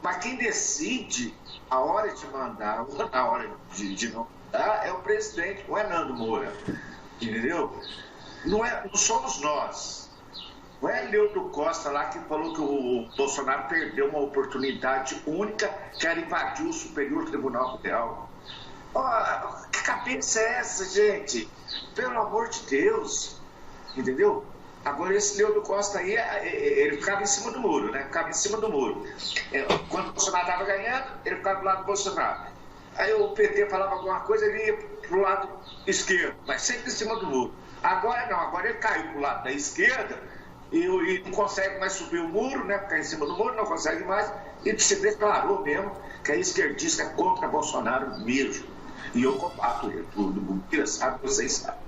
[SPEAKER 1] Mas quem decide a hora de mandar ou a hora de não mandar é o presidente, não é Nando Moura. Entendeu? Não somos nós. Não é Leandro Costa lá que falou que o Bolsonaro perdeu uma oportunidade única, que era invadir o Superior Tribunal Federal. Que cabeça é essa, gente? Pelo amor de Deus. Entendeu? Agora esse Leandro Costa aí, ele ficava em cima do muro, né? Ficava em cima do muro. Quando o Bolsonaro estava ganhando, ele ficava do lado do Bolsonaro. Aí o PT falava alguma coisa, ele ia pro lado esquerdo, mas sempre em cima do muro. Agora não, agora ele caiu pro lado da esquerda, e não consegue mais subir o muro, né? Ficar em cima do muro, não consegue mais, e se declarou mesmo que a esquerdista é contra Bolsonaro mesmo. E eu combato ele, tudo, Bira sabe, vocês sabem.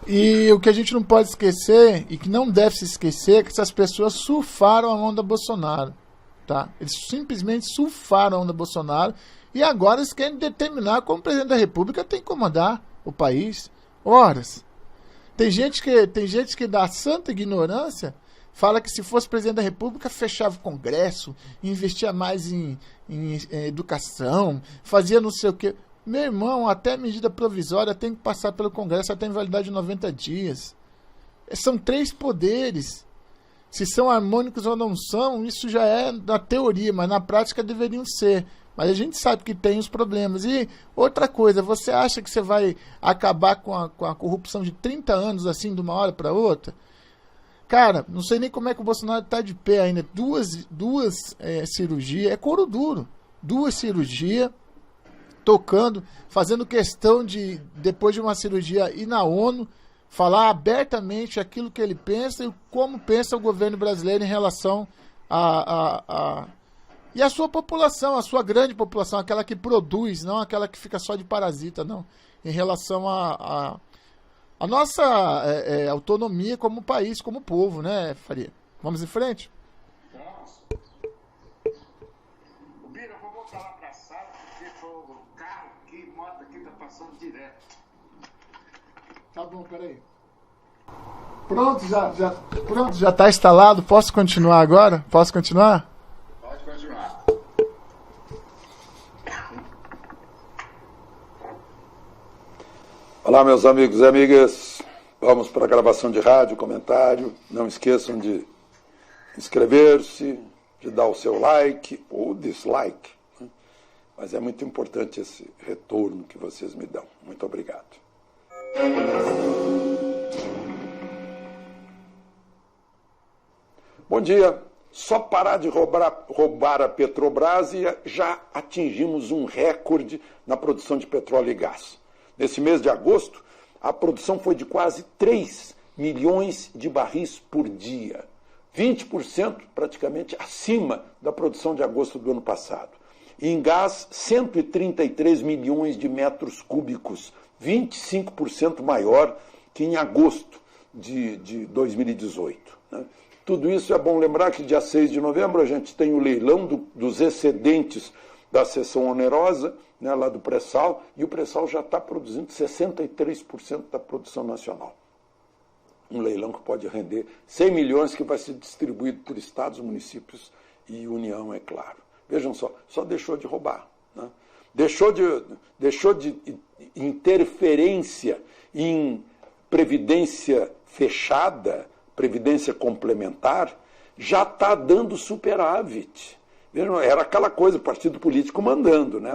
[SPEAKER 2] E o que a gente não pode esquecer, e que não deve se esquecer, é que essas pessoas surfaram a onda Bolsonaro, tá? Eles simplesmente surfaram a onda Bolsonaro, e agora eles querem determinar como o presidente da República tem que comandar o país. Horas. Tem gente que dá santa ignorância, fala que se fosse presidente da República fechava o Congresso, investia mais em educação, fazia não sei o quê. Meu irmão, até medida provisória tem que passar pelo Congresso, até em validade de 90 dias. São 3 poderes. Se são harmônicos ou não são, isso já é da teoria, mas na prática deveriam ser. Mas a gente sabe que tem os problemas. E outra coisa, você acha que você vai acabar com a corrupção de 30 anos assim, de uma hora para outra? Cara, não sei nem como é que o Bolsonaro está de pé ainda. Duas cirurgias, é couro duro. 2 cirurgias, tocando, fazendo questão de, depois de uma cirurgia, ir na ONU, falar abertamente aquilo que ele pensa e como pensa o governo brasileiro em relação e a sua população, a sua grande população, aquela que produz, não aquela que fica só de parasita, não. Em relação a nossa autonomia como país, como povo, né, Faria? Vamos em frente?
[SPEAKER 1] Nossa. Bira, eu vou voltar lá pra sala, porque foi o carro aqui, moto aqui, gravação direta.
[SPEAKER 2] Tá bom, peraí. Pronto, já está instalado. Posso continuar agora? Posso continuar?
[SPEAKER 1] Pode continuar.
[SPEAKER 9] Olá, meus amigos e amigas. Vamos para a gravação de rádio, comentário. Não esqueçam de inscrever-se, de dar o seu like ou dislike. Mas é muito importante esse retorno que vocês me dão. Muito obrigado. Bom dia. Só parar de roubar a Petrobras e já atingimos um recorde na produção de petróleo e gás. Nesse mês de agosto, a produção foi de quase 3 milhões de barris por dia. 20% praticamente acima da produção de agosto do ano passado. E em gás, 133 milhões de metros cúbicos, 25% maior que em agosto de 2018. Né? Tudo isso é bom lembrar que dia 6 de novembro a gente tem o leilão dos excedentes da seção onerosa, né, lá do pré-sal, e o pré-sal já está produzindo 63% da produção nacional. Um leilão que pode render 100 milhões que vai ser distribuído por estados, municípios e União, é claro. Vejam só deixou de roubar. Né? Deixou de interferência em previdência fechada, previdência complementar, já está dando superávit. Vejam, era aquela coisa, o partido político mandando, né,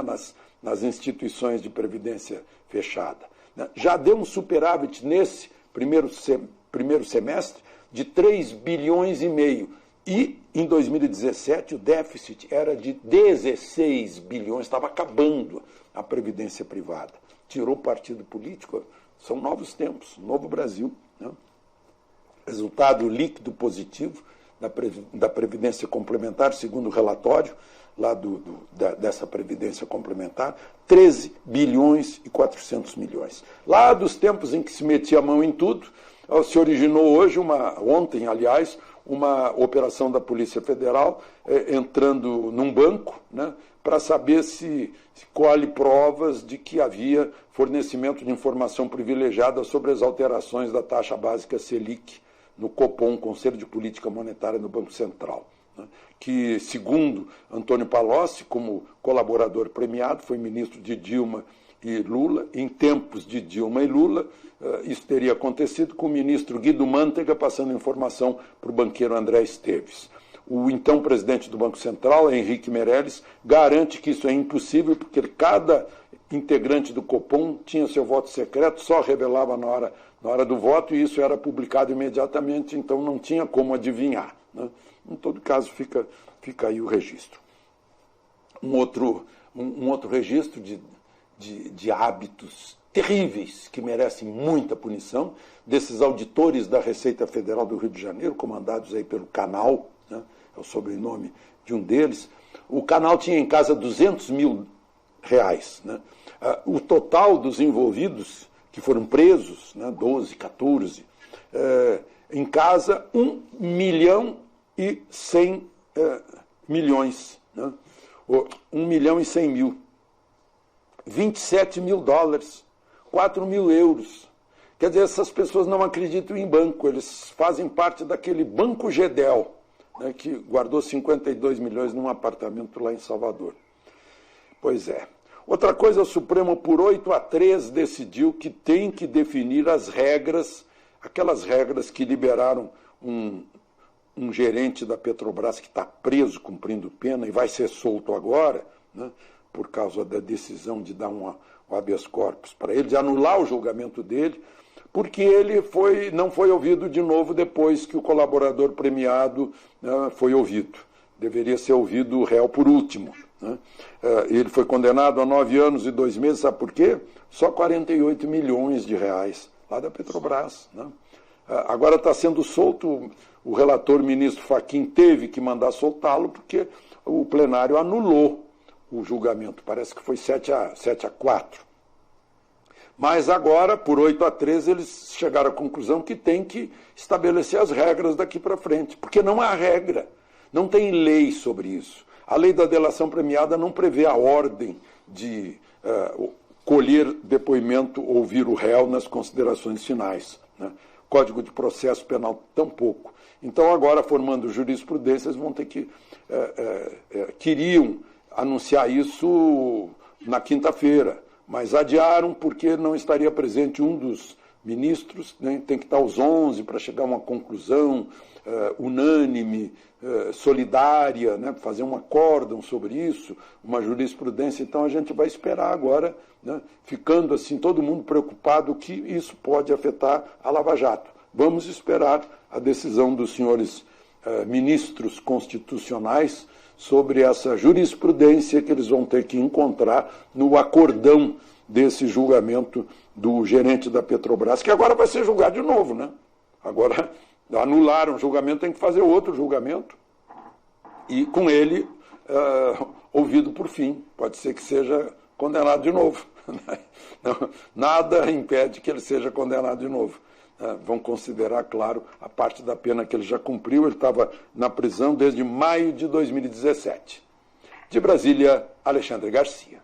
[SPEAKER 9] nas instituições de previdência fechada. Né? Já deu um superávit nesse primeiro semestre de 3 bilhões e meio. E, em 2017, o déficit era de 16 bilhões, estava acabando a previdência privada. Tirou o partido político, são novos tempos, novo Brasil. Né? Resultado líquido positivo da Previdência Complementar, segundo o relatório lá dessa Previdência Complementar, 13 bilhões e 400 milhões. Lá dos tempos em que se metia a mão em tudo, se originou ontem, aliás, uma operação da Polícia Federal entrando num banco, né, para saber se colhe provas de que havia fornecimento de informação privilegiada sobre as alterações da taxa básica Selic no Copom, Conselho de Política Monetária do Banco Central, né, que, segundo Antônio Palocci, como colaborador premiado, foi ministro de Dilma e Lula. Em tempos de Dilma e Lula, isso teria acontecido com o ministro Guido Mantega passando informação para o banqueiro André Esteves. O então presidente do Banco Central, Henrique Meirelles, garante que isso é impossível porque cada integrante do Copom tinha seu voto secreto, só revelava na hora do voto e isso era publicado imediatamente, então não tinha como adivinhar. Né? Em todo caso, fica aí o registro. Um outro registro de hábitos terríveis que merecem muita punição, desses auditores da Receita Federal do Rio de Janeiro, comandados aí pelo Canal, né, é o sobrenome de um deles. O Canal tinha em casa R$200 mil. Né? O total dos envolvidos, que foram presos, né, 12, 14, em casa, 1 milhão e 100 milhões. Né? 1 milhão e 100 mil. 27 mil dólares, 4 mil euros. Quer dizer, essas pessoas não acreditam em banco, eles fazem parte daquele Banco Gedel, né, que guardou 52 milhões num apartamento lá em Salvador. Pois é. Outra coisa, o Supremo, por 8-3, decidiu que tem que definir as regras, aquelas regras que liberaram um gerente da Petrobras que está preso cumprindo pena e vai ser solto agora, né, por causa da decisão de dar um habeas corpus para ele, de anular o julgamento dele, porque ele não foi ouvido de novo depois que o colaborador premiado, né, foi ouvido. Deveria ser ouvido o réu por último. Né? Ele foi condenado a 9 anos e 2 meses, sabe por quê? Só 48 milhões de reais, lá da Petrobras. Né? Agora está sendo solto, o relator ministro Fachin teve que mandar soltá-lo porque o plenário anulou o julgamento, parece que foi 7-4. Mas agora, por 8-3, eles chegaram à conclusão que tem que estabelecer as regras daqui para frente, porque não há regra, não tem lei sobre isso. A lei da delação premiada não prevê a ordem de colher depoimento, ouvir o réu nas considerações finais, né? Código de Processo Penal, tampouco. Então, agora, formando jurisprudência, eles vão ter que... queriam anunciar isso na quinta-feira, mas adiaram porque não estaria presente um dos ministros, né? Tem que estar os 11 para chegar a uma conclusão unânime, solidária, né? Fazer um acórdão sobre isso, uma jurisprudência. Então, a gente vai esperar agora, né? Ficando assim, todo mundo preocupado que isso pode afetar a Lava Jato. Vamos esperar a decisão dos senhores ministros constitucionais sobre essa jurisprudência que eles vão ter que encontrar no acordão desse julgamento do gerente da Petrobras, que agora vai ser julgado de novo, né? Agora anularam o julgamento, tem que fazer outro julgamento e com ele ouvido por fim. Pode ser que seja condenado de novo. Nada impede que ele seja condenado de novo. Vão considerar, claro, a parte da pena que ele já cumpriu. Ele estava na prisão desde maio de 2017. De Brasília, Alexandre Garcia.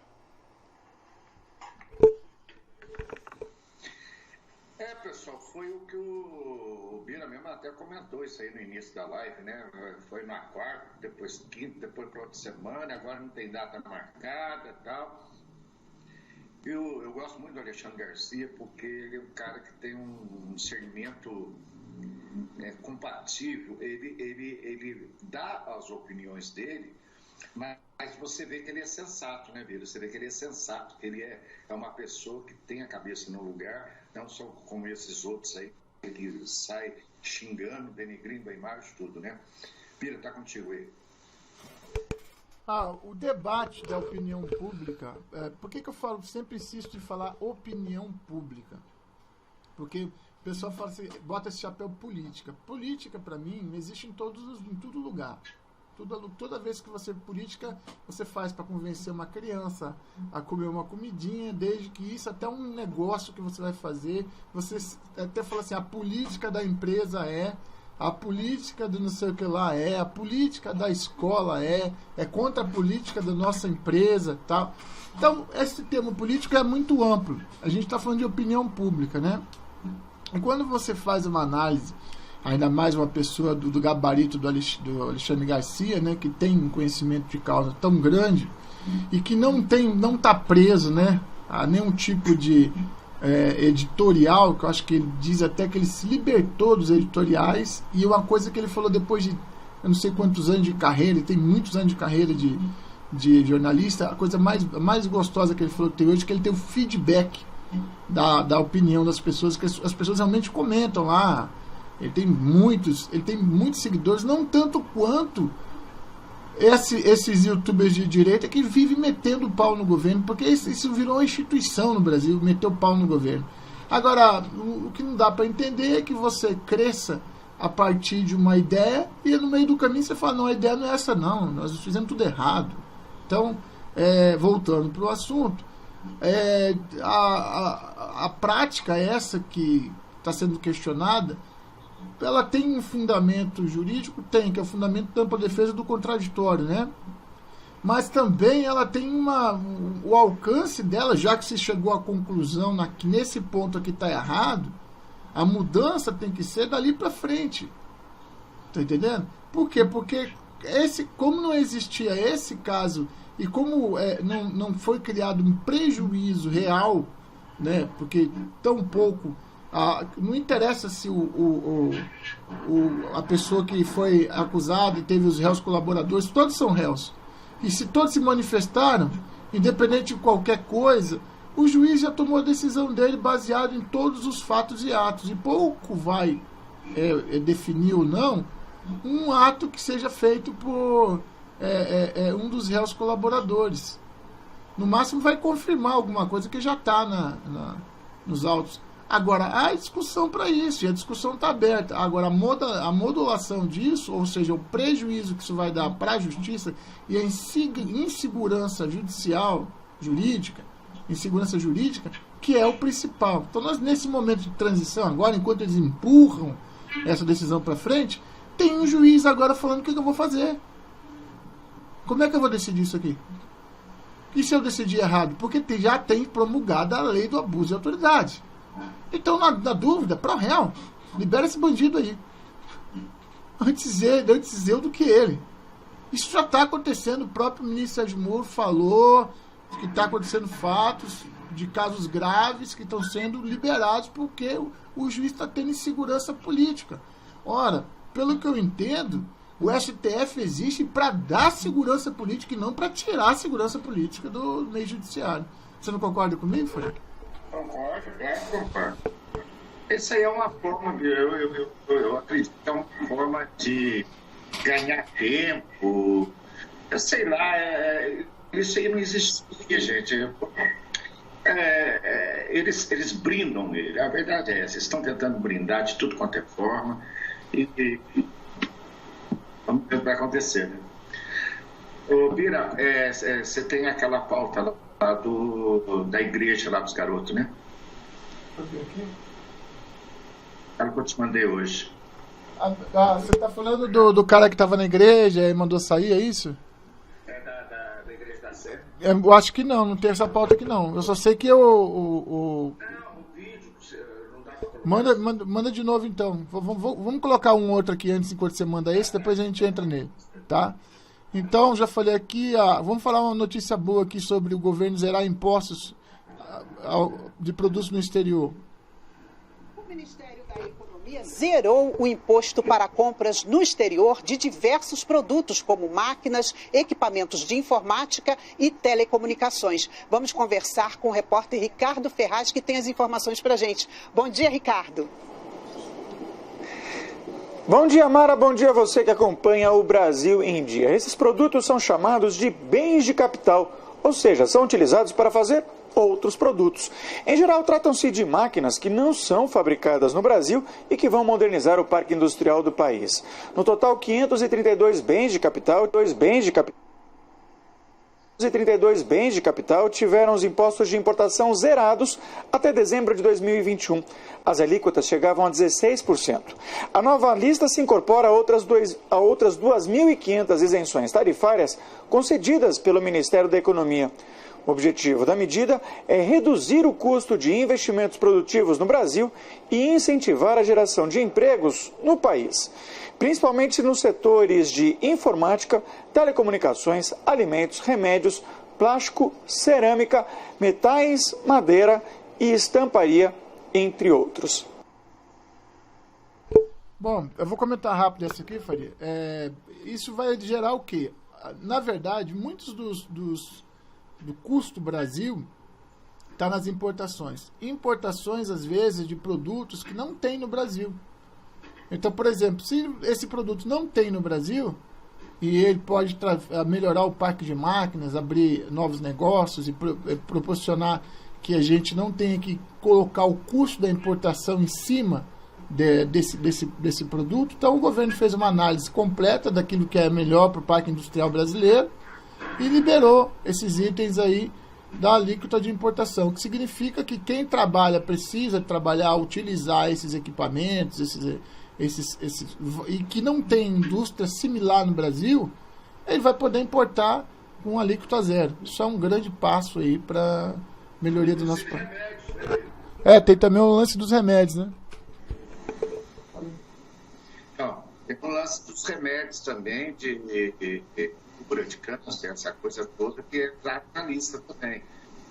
[SPEAKER 1] Pessoal, foi o que o Bira mesmo até comentou isso aí no início da live, né? Foi na quarta, depois quinta, depois para outra semana, agora não tem data marcada e tal. Eu gosto muito do Alexandre Garcia porque ele é um cara que tem um discernimento compatível. Ele dá as opiniões dele, mas você vê que ele é sensato, né, Bira? Você vê que ele é sensato, que ele é uma pessoa que tem a cabeça no lugar, não só como esses outros aí, que sai xingando, denegrindo a imagem, tudo, né? Bira, tá contigo aí.
[SPEAKER 2] O debate da opinião pública, por que eu falo, sempre insisto em falar opinião pública? Porque o pessoal fala assim, bota esse chapéu política. Política, para mim, existe em todo lugar. Toda vez que você política, você faz para convencer uma criança a comer uma comidinha, desde que isso até um negócio que você vai fazer. Você até fala assim, a política da empresa a política do não sei o que lá a política da escola é contra a política da nossa empresa, tal. Então, esse termo político é muito amplo. A gente está falando de opinião pública, né? E quando você faz uma análise, ainda mais uma pessoa do gabarito do Alexandre Garcia, né, que tem um conhecimento de causa tão grande e que não está preso, né, a nenhum tipo de editorial, que eu acho que ele diz até que ele se libertou dos editoriais. E uma coisa que ele falou depois de eu não sei quantos anos de carreira, ele tem muitos anos de carreira de jornalista, a coisa mais gostosa que ele falou que tem hoje é que ele tem o feedback da opinião das pessoas, que as pessoas realmente comentam lá. Ele tem muitos seguidores, não tanto quanto esses youtubers de direita que vivem metendo o pau no governo, porque isso virou uma instituição no Brasil, meter o pau no governo. Agora, o que não dá para entender é que você cresça a partir de uma ideia e no meio do caminho você fala, não, a ideia não é essa não, nós fizemos tudo errado. Então, voltando para o assunto, a prática essa que está sendo questionada, ela tem um fundamento jurídico, que é o fundamento da ampla defesa do contraditório, né? Mas também ela tem o alcance dela, já que se chegou à conclusão que nesse ponto aqui está errado, a mudança tem que ser dali para frente. Tá entendendo? Por quê? Porque como não existia esse caso e como não foi criado um prejuízo real, né? Porque tão pouco... não interessa se a pessoa que foi acusada e teve os réus colaboradores, todos são réus. E se todos se manifestaram, independente de qualquer coisa, o juiz já tomou a decisão dele baseado em todos os fatos e atos. E pouco vai definir ou não um ato que seja feito por um dos réus colaboradores. No máximo vai confirmar alguma coisa que já está nos autos. Agora, há discussão para isso, e a discussão está aberta. Agora, a modulação disso, ou seja, o prejuízo que isso vai dar para a justiça e a insegurança jurídica, que é o principal. Então, nós, nesse momento de transição, agora, enquanto eles empurram essa decisão para frente, tem um juiz agora falando o que eu vou fazer. Como é que eu vou decidir isso aqui? E se eu decidir errado? Porque já tem promulgada a lei do abuso de autoridade. Então, na dúvida, pro réu, libera esse bandido aí. Antes eu do que ele. Isso já está acontecendo. O próprio ministro Sérgio Moro falou que está acontecendo fatos de casos graves que estão sendo liberados porque o juiz está tendo insegurança política. Ora, pelo que eu entendo, o STF existe para dar segurança política e não para tirar a segurança política do meio judiciário. Você não concorda comigo, Fred?
[SPEAKER 1] Concordo. Essa aí é uma forma, eu acredito que é uma forma de ganhar tempo. Eu sei lá, isso aí não existia, gente. Eles brindam ele. A verdade é essa, eles estão tentando brindar de tudo quanto é forma e vamos ver o que vai acontecer, né? Ô, Bira, você tem aquela pauta lá da igreja lá dos garotos, né? Aquela que eu te mandei hoje.
[SPEAKER 2] Você tá falando do cara que tava na igreja e mandou sair, é isso?
[SPEAKER 1] Da igreja da Sé?
[SPEAKER 2] Eu acho que não tem essa pauta aqui não. Eu só sei que o
[SPEAKER 1] vídeo não dá pra colocar.
[SPEAKER 2] Manda de novo então. Vamos colocar um outro aqui antes, enquanto você manda esse, depois a gente entra nele, tá? Então, já falei aqui, vamos falar uma notícia boa aqui sobre o governo zerar impostos de produtos no exterior.
[SPEAKER 10] O Ministério da Economia zerou o imposto para compras no exterior de diversos produtos, como máquinas, equipamentos de informática e telecomunicações. Vamos conversar com o repórter Ricardo Ferraz, que tem as informações para a gente. Bom dia, Ricardo.
[SPEAKER 4] Bom dia, Mara. Bom dia a você que acompanha o Brasil em Dia. Esses produtos são chamados de bens de capital, ou seja, são utilizados para fazer outros produtos. Em geral, tratam-se de máquinas que não são fabricadas no Brasil e que vão modernizar o parque industrial do país. No total, 532 bens de capital, 232 bens de capital tiveram os impostos de importação zerados até dezembro de 2021. As alíquotas chegavam a 16%. A nova lista se incorpora a outras 2.500 isenções tarifárias concedidas pelo Ministério da Economia. O objetivo da medida é reduzir o custo de investimentos produtivos no Brasil e incentivar a geração de empregos no país, principalmente nos setores de informática, telecomunicações, alimentos, remédios, plástico, cerâmica, metais, madeira e estamparia, entre outros.
[SPEAKER 2] Bom, eu vou comentar rápido essa aqui, Faria. Isso vai gerar o quê? Na verdade, muitos do custo do Brasil está nas importações. Importações, às vezes, de produtos que não tem no Brasil. Então, por exemplo, se esse produto não tem no Brasil, e ele pode melhorar o parque de máquinas, abrir novos negócios e proporcionar que a gente não tenha que colocar o custo da importação em cima desse produto. Então, o governo fez uma análise completa daquilo que é melhor para o parque industrial brasileiro e liberou esses itens aí da alíquota de importação, o que significa que quem trabalha precisa trabalhar, utilizar esses equipamentos, e que não tem indústria similar no Brasil, ele vai poder importar com alíquota zero. Isso é um grande passo aí para melhoria do nosso país. Tem também o lance dos remédios, né?
[SPEAKER 1] Então, tem o lance dos remédios também, de cura de câncer, essa coisa toda, que está na lista também,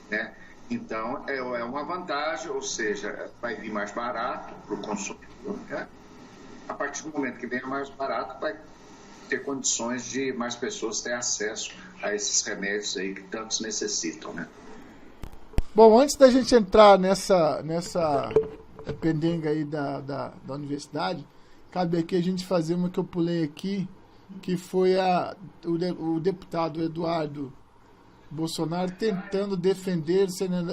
[SPEAKER 1] né? Então, é uma vantagem, ou seja, vai vir mais barato para o consumidor, né? A partir do momento que venha mais barato, vai ter condições de mais pessoas terem acesso a esses remédios aí que tantos necessitam, né?
[SPEAKER 2] Bom, antes da gente entrar nessa pendenga aí da universidade, cabe aqui a gente fazer uma que eu pulei aqui, que foi o deputado Eduardo Bolsonaro tentando defender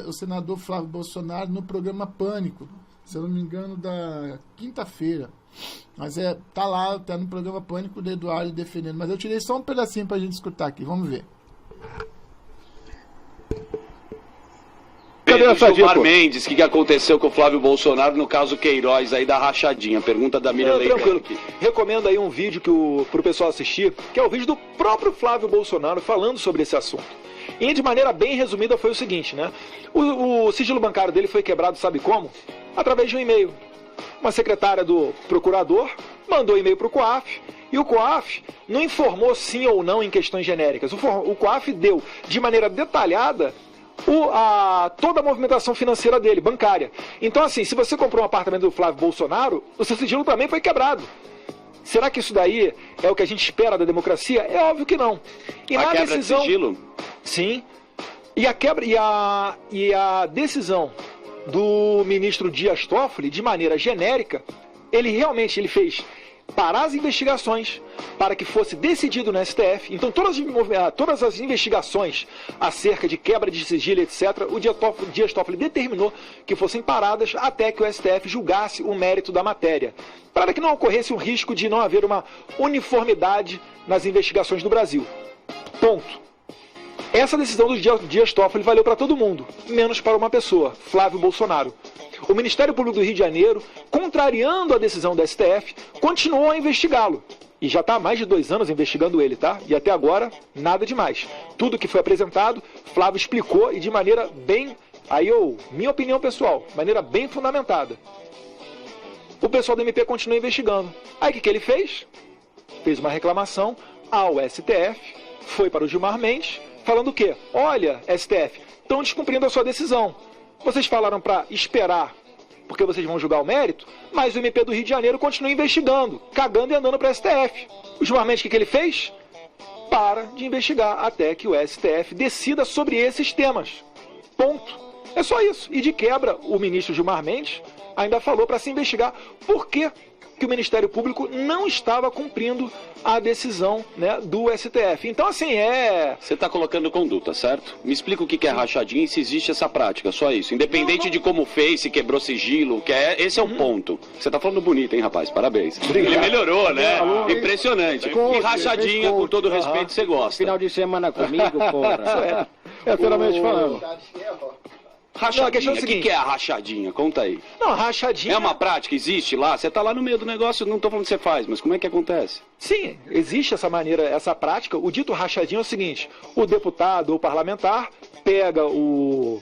[SPEAKER 2] o senador Flávio Bolsonaro no programa Pânico, se eu não me engano, da quinta-feira. Mas tá no programa Pânico do Eduardo defendendo. Mas eu tirei só um pedacinho pra gente escutar aqui. Vamos ver.
[SPEAKER 11] Cadê essa Gilmar Mendes, o que aconteceu com o Flávio Bolsonaro no caso Queiroz aí da rachadinha? Pergunta da Miriam Leite.
[SPEAKER 12] Tranquilo. Recomendo aí um vídeo pro pessoal assistir, que é o vídeo do próprio Flávio Bolsonaro falando sobre esse assunto. E de maneira bem resumida foi o seguinte, né? O sigilo bancário dele foi quebrado, sabe como? Através de um e-mail. Uma secretária do procurador mandou e-mail para o COAF, e o COAF não informou sim ou não em questões genéricas. O COAF deu de maneira detalhada toda a movimentação financeira dele, bancária. Então, assim, se você comprou um apartamento do Flávio Bolsonaro, o seu sigilo também foi quebrado. Será que isso daí é o que a gente espera da democracia? É óbvio que não. E na decisão,
[SPEAKER 11] de sigilo?
[SPEAKER 12] Sim. E a decisão do ministro Dias Toffoli, de maneira genérica, ele fez parar as investigações para que fosse decidido no STF. Então todas as investigações acerca de quebra de sigilo, etc., o Dias Toffoli determinou que fossem paradas até que o STF julgasse o mérito da matéria, para que não ocorresse o risco de não haver uma uniformidade nas investigações do Brasil. Ponto. Essa decisão do Dias Toffoli valeu para todo mundo, menos para uma pessoa, Flávio Bolsonaro. O Ministério Público do Rio de Janeiro, contrariando a decisão do STF, continuou a investigá-lo. E já está há mais de 2 anos investigando ele, tá? E até agora, nada demais. Tudo que foi apresentado, Flávio explicou e de maneira bem... minha opinião pessoal, maneira bem fundamentada. O pessoal do MP continua investigando. Aí o que ele fez? Fez uma reclamação ao STF, foi para o Gilmar Mendes, falando o quê? Olha, STF, estão descumprindo a sua decisão. Vocês falaram para esperar, porque vocês vão julgar o mérito, mas o MP do Rio de Janeiro continua investigando, cagando e andando para o STF. O Gilmar Mendes, o que ele fez? Para de investigar até que o STF decida sobre esses temas. Ponto. É só isso. E de quebra, o ministro Gilmar Mendes ainda falou para se investigar por que o Ministério Público não estava cumprindo a decisão, né, do STF. Então, assim,
[SPEAKER 11] Você está colocando conduta, certo? Me explica o que é rachadinha e se existe essa prática, só isso. Independente de como fez, se quebrou sigilo, esse é o ponto. Você está falando bonito, hein, rapaz? Parabéns.
[SPEAKER 13] Obrigado.
[SPEAKER 11] Ele melhorou, né? Impressionante. E rachadinha, com todo respeito, você gosta.
[SPEAKER 13] Final de semana comigo, porra.
[SPEAKER 8] Finalmente falando.
[SPEAKER 11] Rachadinha, a questão é o que é a rachadinha? Conta aí.
[SPEAKER 12] Não, a rachadinha...
[SPEAKER 11] É uma prática, existe lá? Você tá lá no meio do negócio, não tô falando que você faz, mas como é que acontece?
[SPEAKER 12] Sim, existe essa maneira, essa prática. O dito rachadinho é o seguinte, o deputado ou parlamentar pega os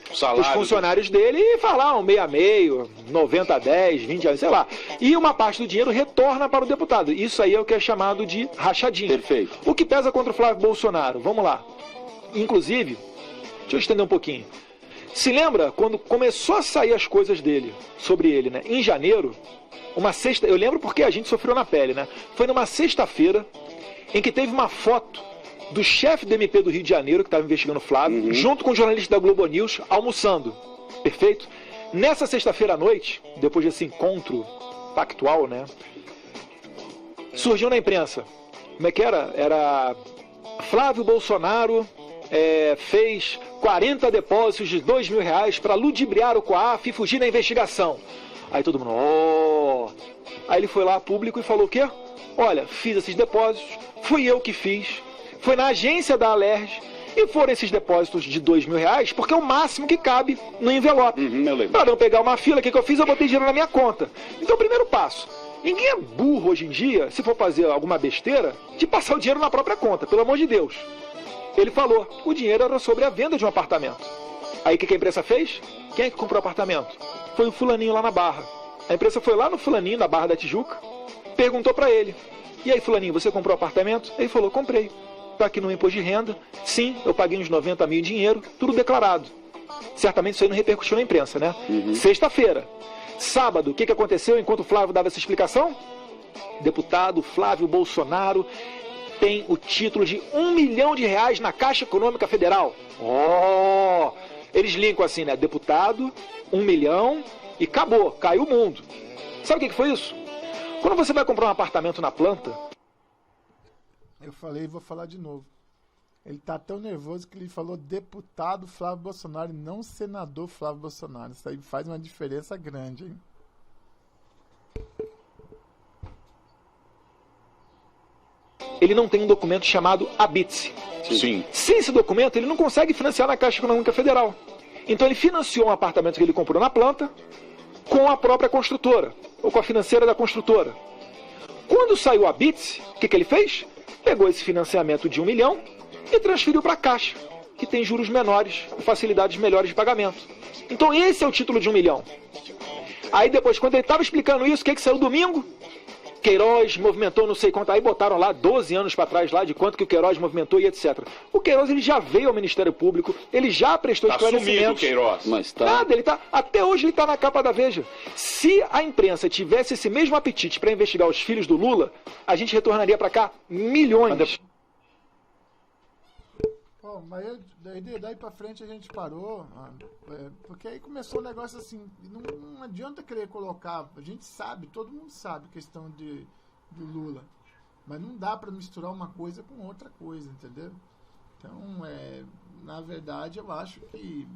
[SPEAKER 12] funcionários dele e fala um meio a meio, 90 a 10, 20 a, sei lá. E uma parte do dinheiro retorna para o deputado. Isso aí é o que é chamado de rachadinha.
[SPEAKER 11] Perfeito.
[SPEAKER 12] O que pesa contra o Flávio Bolsonaro? Vamos lá. Inclusive, deixa eu estender um pouquinho. Se lembra quando começou a sair as coisas dele, sobre ele, né? Em janeiro, eu lembro porque a gente sofreu na pele, né? Foi numa sexta-feira em que teve uma foto do chefe do MP do Rio de Janeiro, que estava investigando o Flávio, junto com o jornalista da Globo News, almoçando. Perfeito? Nessa sexta-feira à noite, depois desse encontro pactual, né? Surgiu na imprensa. Como é que era? Era Flávio Bolsonaro... fez 40 depósitos de R$2.000 para ludibriar o COAF e fugir da investigação. Aí todo mundo, Aí ele foi lá público e falou o quê? Olha, fiz esses depósitos, fui eu que fiz, foi na agência da Alerj e foram esses depósitos de R$2.000 porque é o máximo que cabe no envelope. Para não pegar uma fila, o que eu fiz? Eu botei dinheiro na minha conta. Então, primeiro passo. Ninguém é burro hoje em dia, se for fazer alguma besteira, de passar o dinheiro na própria conta, pelo amor de Deus. Ele falou, o dinheiro era sobre a venda de um apartamento. Aí o que a imprensa fez? Quem é que comprou o apartamento? Foi o fulaninho lá na Barra. A imprensa foi lá no fulaninho, na Barra da Tijuca, perguntou pra ele, e aí fulaninho, você comprou o apartamento? Ele falou, comprei. Tá aqui no imposto de renda, sim, eu paguei uns 90 mil em dinheiro, tudo declarado. Certamente isso aí não repercutiu na imprensa, né? Sexta-feira. Sábado, o que aconteceu enquanto o Flávio dava essa explicação? Deputado Flávio Bolsonaro tem o título de R$1 milhão na Caixa Econômica Federal. Eles linkam assim, né? Deputado, 1 milhão e acabou, caiu o mundo. Sabe o que foi isso? Quando você vai comprar um apartamento na planta...
[SPEAKER 2] Eu falei e vou falar de novo. Ele tá tão nervoso que ele falou deputado Flávio Bolsonaro e não senador Flávio Bolsonaro. Isso aí faz uma diferença grande, hein?
[SPEAKER 12] Ele não tem um documento chamado ABITSE.
[SPEAKER 11] Sim.
[SPEAKER 12] Sem esse documento, ele não consegue financiar na Caixa Econômica Federal. Então ele financiou um apartamento que ele comprou na planta com a própria construtora, ou com a financeira da construtora. Quando saiu o ABITSE, o que ele fez? Pegou esse financiamento de 1 milhão e transferiu para a Caixa. que tem juros menores e facilidades melhores de pagamento. Então esse é o título de 1 milhão. Aí depois, quando ele estava explicando isso, o que saiu domingo? Queiroz movimentou não sei quanto, aí botaram lá 12 anos para trás lá de quanto que o Queiroz movimentou e etc. O Queiroz, ele já veio ao Ministério Público, ele já prestou esclarecimentos.
[SPEAKER 11] Sumido, Queiroz. Mas tá.
[SPEAKER 12] Nada, até hoje ele está na capa da Veja. Se a imprensa tivesse esse mesmo apetite para investigar os filhos do Lula, a gente retornaria para cá milhões.
[SPEAKER 2] Bom, mas daí pra frente a gente parou, porque aí começou um negócio assim, não adianta querer colocar, a gente sabe, todo mundo sabe a questão do Lula, mas não dá pra misturar uma coisa com outra coisa, entendeu? Então, na verdade, eu acho que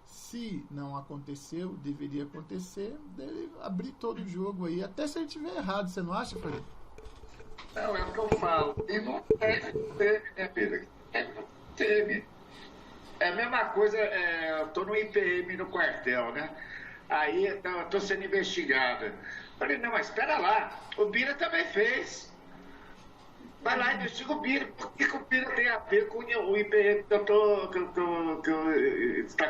[SPEAKER 2] se não aconteceu, deveria acontecer, dele abrir todo o jogo aí, até se ele estiver errado, você não acha, Felipe?
[SPEAKER 1] Não, é o que eu falo, e não deve ter, né, Pedro? Teve. É a mesma coisa, eu tô no IPM no quartel, né? Aí eu tô sendo investigado. Falei, não, mas espera lá, o Bira também fez. Vai lá e investiga o Bira. Por que o Bira tem a ver com o IPM que está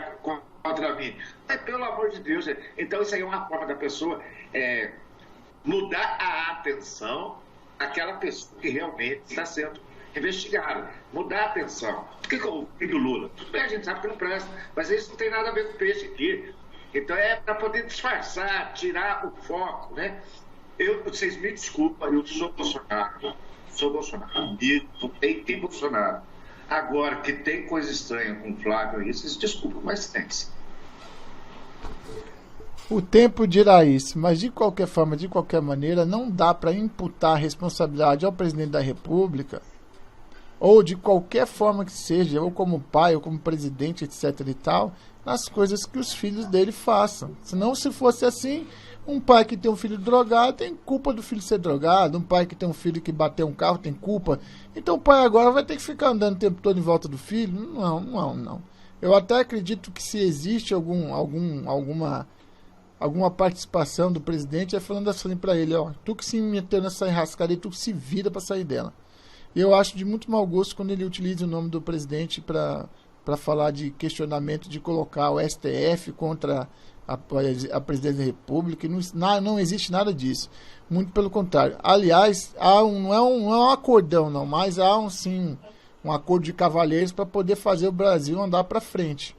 [SPEAKER 1] contra mim? Mas pelo amor de Deus, então isso aí é uma forma da pessoa mudar a atenção àquela pessoa que realmente está sendo investigado, mudar a atenção. Por que o filho do Lula? Tudo bem, a gente sabe que não presta, mas isso não tem nada a ver com o peixe aqui. Então é para poder disfarçar, tirar o foco, né? Vocês me desculpam, eu sou Bolsonaro, e tem Bolsonaro. Agora, que tem coisa estranha com o Flávio aí, vocês desculpam, mas tem.
[SPEAKER 2] O tempo dirá isso, mas de qualquer forma, de qualquer maneira, não dá para imputar a responsabilidade ao presidente da República, ou de qualquer forma que seja, ou como pai, ou como presidente, etc e tal, nas coisas que os filhos dele façam. Senão, se fosse assim, um pai que tem um filho drogado tem culpa do filho ser drogado, um pai que tem um filho que bateu um carro tem culpa. Então o pai agora vai ter que ficar andando o tempo todo em volta do filho? Não. Eu até acredito que se existe alguma participação do presidente, é falando assim para ele, ó, tu que se meteu nessa enrascada e tu que se vira para sair dela. E eu acho de muito mau gosto quando ele utiliza o nome do presidente para falar de questionamento de colocar o STF contra a presidência da República. Não existe nada disso. Muito pelo contrário. Aliás, não é um acordão, não, mas há um acordo de cavalheiros para poder fazer o Brasil andar para frente.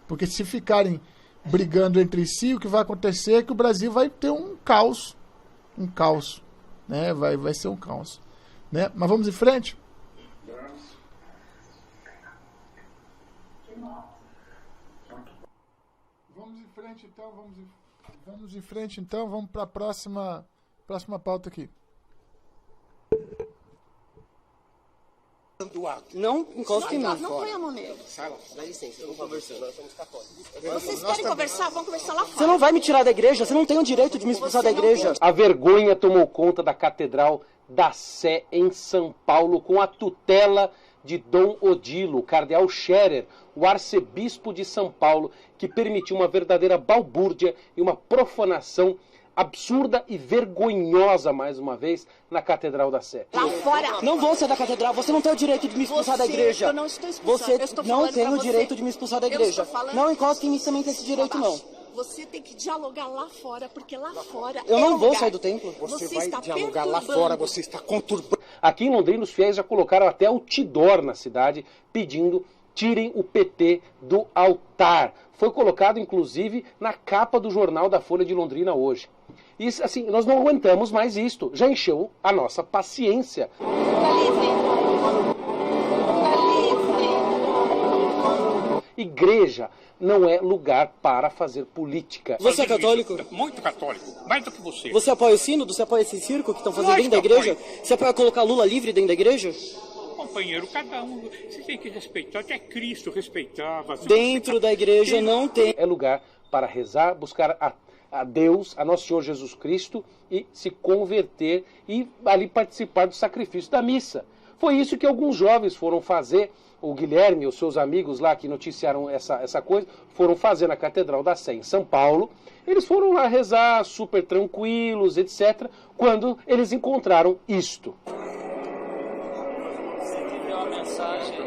[SPEAKER 2] Porque se ficarem brigando entre si, o que vai acontecer é que o Brasil vai ter um caos. Né? Vai ser um caos. Né? Mas vamos em frente? Vamos em frente então, vamos para a próxima pauta aqui.
[SPEAKER 14] Não encosta em mim.
[SPEAKER 15] Não põe a mão nele.
[SPEAKER 14] Dá licença, eu vou conversando, nós somos católicos.
[SPEAKER 15] Vocês querem conversar? Vamos conversar lá fora.
[SPEAKER 14] Você não vai me tirar da igreja, você não tem o direito de me expulsar da igreja.
[SPEAKER 13] A vergonha tomou conta da Catedral da Sé em São Paulo com a tutela de Dom Odilo, o cardeal Scherer, o arcebispo de São Paulo, que permitiu uma verdadeira balbúrdia e uma profanação absurda e vergonhosa, mais uma vez, na Catedral da Sé.
[SPEAKER 15] Lá fora!
[SPEAKER 14] Não vou sair da catedral, você não tem o direito de me expulsar da igreja.
[SPEAKER 15] Eu não estou expulsando.
[SPEAKER 14] Você não tem o direito de me expulsar da igreja. Não encosta em mim, você também tem esse direito, não.
[SPEAKER 15] Você tem que dialogar lá fora, porque lá fora
[SPEAKER 14] eu não vou sair do templo.
[SPEAKER 15] Você vai dialogar lá fora,
[SPEAKER 14] você está conturbando.
[SPEAKER 13] Aqui em Londrina, os fiéis já colocaram até outdoor na cidade, pedindo tirem o PT do altar. Foi colocado, inclusive, na capa do jornal da Folha de Londrina hoje. E, assim, nós não aguentamos mais isto. Já encheu a nossa paciência. Igreja não é lugar para fazer política.
[SPEAKER 14] Você é católico?
[SPEAKER 16] Muito católico, mais do que você.
[SPEAKER 14] Você apoia o sínodo? Você apoia esse circo que estão fazendo dentro da igreja? Você apoia colocar Lula livre dentro da igreja?
[SPEAKER 16] Companheiro, cada um, você tem que respeitar, até Cristo respeitava.
[SPEAKER 14] Dentro da igreja não tem.
[SPEAKER 13] É lugar para rezar, buscar a Deus, a Nosso Senhor Jesus Cristo, e se converter e ali participar do sacrifício da missa. Foi isso que alguns jovens foram fazer. O Guilherme e os seus amigos lá que noticiaram essa coisa, foram fazer na Catedral da Sé em São Paulo. Eles foram lá rezar, super tranquilos, etc., quando eles encontraram isto.
[SPEAKER 17] Você que deu a mensagem.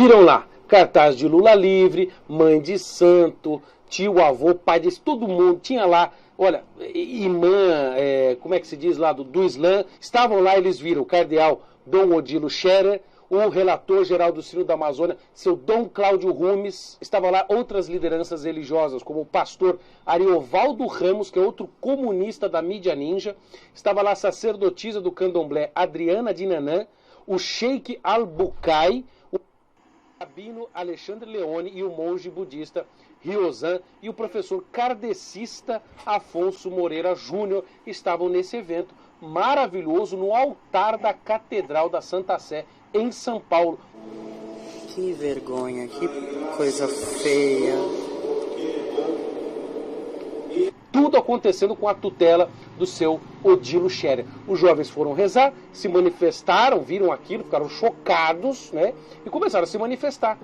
[SPEAKER 13] Viram lá, cartaz de Lula livre, mãe de santo, tio, avô, pai de todo mundo, tinha lá, olha, imã, como é que se diz lá, do Islã, estavam lá, eles viram o cardeal Dom Odilo Scherer, o relator geral do Sínodo da Amazônia, seu Dom Cláudio Rumes, estavam lá outras lideranças religiosas, como o pastor Ariovaldo Ramos, que é outro comunista da mídia ninja, estava lá a sacerdotisa do candomblé Adriana Dinanã, o Sheikh Al-Bukai, o rabino Alexandre Leone e o monge budista Ryozan e o professor kardecista Afonso Moreira Júnior estavam nesse evento maravilhoso no altar da Catedral da Santa Sé, em São Paulo.
[SPEAKER 14] Que vergonha, que coisa feia.
[SPEAKER 13] Tudo acontecendo com a tutela do seu Odilo Scherer. Os jovens foram rezar, se manifestaram, viram aquilo, ficaram chocados, né? E começaram a se manifestar.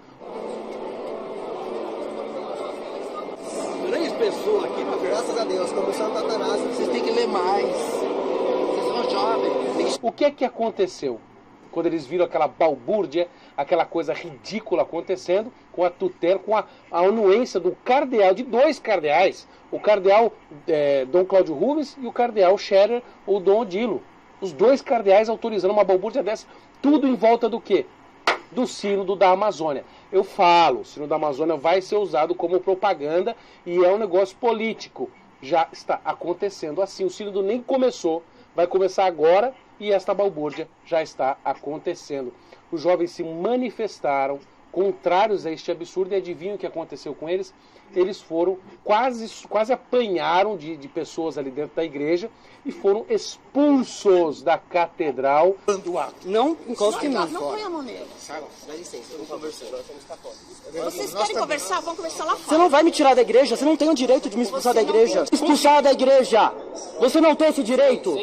[SPEAKER 17] 3 pessoas aqui, mas graças a Deus, como Santo Atanásio, vocês têm que ler mais. Vocês são jovens.
[SPEAKER 13] O que é que aconteceu? Quando eles viram aquela balbúrdia, aquela coisa ridícula acontecendo, com a tutela, com a anuência do cardeal, de 2 cardeais, o cardeal Dom Cláudio Rumes e o cardeal Scherer, ou Dom Odilo. Os 2 cardeais autorizando uma balbúrdia dessa, tudo em volta do quê? Do Sínodo da Amazônia. Eu falo, o Sínodo da Amazônia vai ser usado como propaganda e é um negócio político. Já está acontecendo assim, o Sínodo nem começou, vai começar agora e esta balbúrdia já está acontecendo. Os jovens se manifestaram contrários a este absurdo e adivinham o que aconteceu com eles? Eles foram, quase apanharam de pessoas ali dentro da igreja e foram expulsos da catedral.
[SPEAKER 14] Não encoste em mim.
[SPEAKER 15] Não põe a mão nele.
[SPEAKER 17] Dá licença, estamos conversando, nós somos católicos.
[SPEAKER 15] Vocês querem conversar? Vamos conversar lá fora.
[SPEAKER 14] Você não vai me tirar da igreja, você não tem o direito de me expulsar da igreja. Expulsar da igreja! Você não tem esse direito!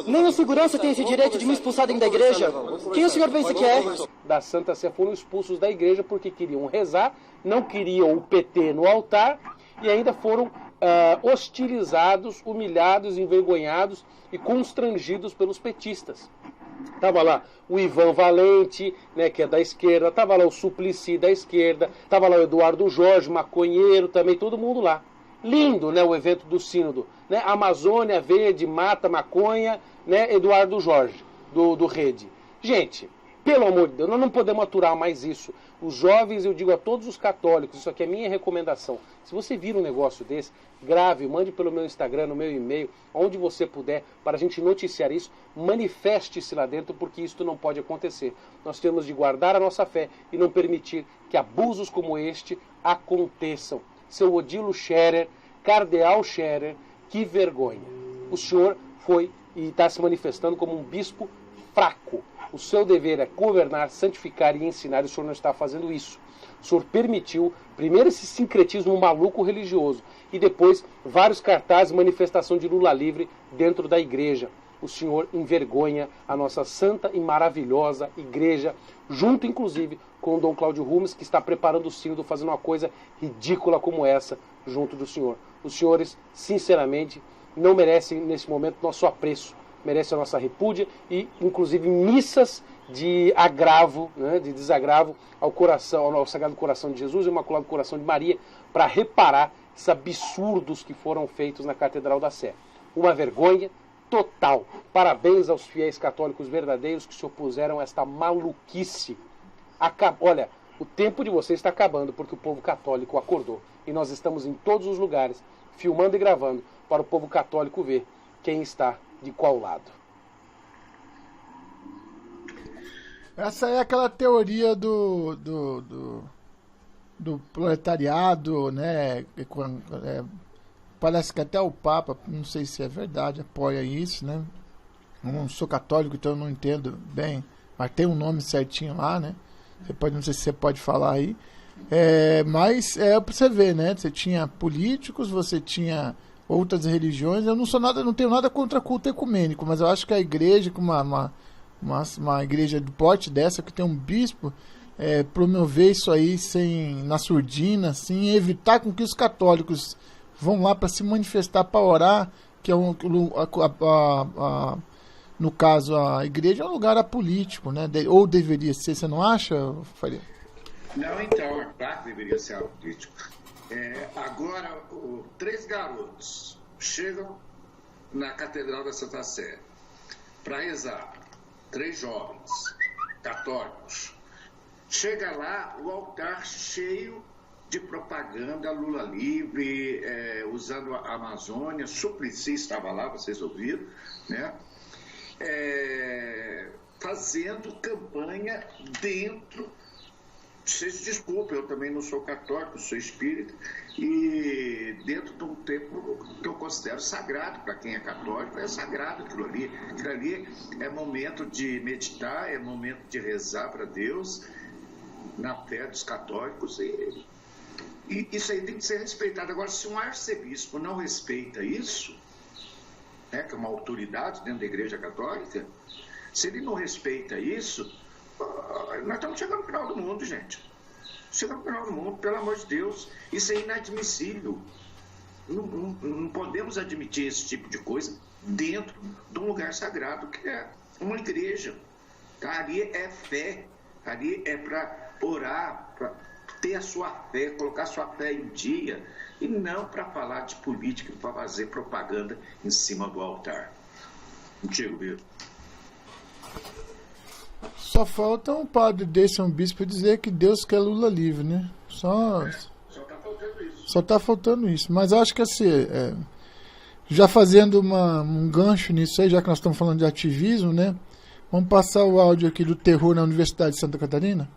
[SPEAKER 14] Nem o segurança tem esse direito de me expulsar dentro da igreja. Quem o senhor pensa que é?
[SPEAKER 13] Da Santa Sé foram expulsos da igreja porque queriam rezar, não queriam o PT no altar e ainda foram hostilizados, humilhados, envergonhados e constrangidos pelos petistas. Estava lá o Ivan Valente, né, que é da esquerda, estava lá o Suplicy da esquerda, estava lá o Eduardo Jorge, maconheiro também, todo mundo lá. Lindo, né, o evento do Sínodo, né? Amazônia Verde, mata maconha, né, Eduardo Jorge, do Rede. Gente, pelo amor de Deus, nós não podemos aturar mais isso. Os jovens, eu digo a todos os católicos, isso aqui é minha recomendação. Se você vir um negócio desse, grave, mande pelo meu Instagram, no meu e-mail, onde você puder, para a gente noticiar isso, manifeste-se lá dentro, porque isso não pode acontecer. Nós temos de guardar a nossa fé e não permitir que abusos como este aconteçam. Seu Odilo Scherer, cardeal Scherer, que vergonha. O senhor foi e está se manifestando como um bispo fraco. O seu dever é governar, santificar e ensinar, e o senhor não está fazendo isso. O senhor permitiu, primeiro, esse sincretismo maluco religioso, e depois vários cartazes, manifestação de Lula livre dentro da igreja. O senhor envergonha a nossa santa e maravilhosa igreja, junto, inclusive, com o Dom Cláudio Rumes, que está preparando o sínodo, fazendo uma coisa ridícula como essa, junto do senhor. Os senhores, sinceramente, não merecem, nesse momento, nosso apreço. Merece a nossa repúdia e, inclusive, missas de agravo, né, de desagravo ao coração, ao Sagrado Coração de Jesus e ao Imaculado Coração de Maria, para reparar esses absurdos que foram feitos na Catedral da Sé. Uma vergonha total. Parabéns aos fiéis católicos verdadeiros que se opuseram a esta maluquice. Olha, o tempo de vocês está acabando porque o povo católico acordou. E nós estamos em todos os lugares, filmando e gravando, para o povo católico ver quem está de qual lado.
[SPEAKER 2] Essa é aquela teoria do proletariado, né? Parece que até o Papa, não sei se é verdade, apoia isso, né? Eu não sou católico, então eu não entendo bem, mas tem um nome certinho lá, né? Não sei se você pode falar aí. Mas é pra você ver, né? Você tinha políticos, você tinha outras religiões. Eu não tenho nada contra culto ecumênico, mas eu acho que a igreja, com uma igreja do porte dessa, que tem um bispo, promover isso aí na surdina, assim, e evitar com que os católicos vão lá para se manifestar, para orar, que é no caso a igreja é um lugar apolítico, né? Ou deveria ser, você não acha, Faria?
[SPEAKER 1] Não, então, é claro que deveria ser apolítico. Agora, 3 garotos chegam na Catedral da Santa Sé para rezar, 3 jovens católicos. Chega lá, o altar cheio de propaganda, Lula livre, usando a Amazônia, Suplicy estava lá, vocês ouviram, né? Fazendo campanha dentro. Vocês desculpem, eu também não sou católico, sou espírita, e dentro de um templo que eu considero sagrado, para quem é católico, é sagrado aquilo ali. Aquilo ali é momento de meditar, é momento de rezar para Deus, na fé dos católicos, e isso aí tem que ser respeitado. Agora, se um arcebispo não respeita isso, né, que é uma autoridade dentro da Igreja Católica, se ele não respeita isso, nós estamos chegando no final do mundo, gente. Chegando no final do mundo, pelo amor de Deus. Isso é inadmissível. Não podemos admitir esse tipo de coisa dentro de um lugar sagrado que é uma igreja. Ali é fé. Ali é para orar, para ter a sua fé, colocar a sua fé em dia, e não para falar de política, para fazer propaganda em cima do altar. Contigo, Vitor.
[SPEAKER 2] Só falta um padre desse, um bispo, dizer que Deus quer Lula livre, né? Só tá faltando isso. Mas acho que assim, já fazendo um gancho nisso aí, já que nós estamos falando de ativismo, né? Vamos passar o áudio aqui do terror na Universidade de Santa Catarina?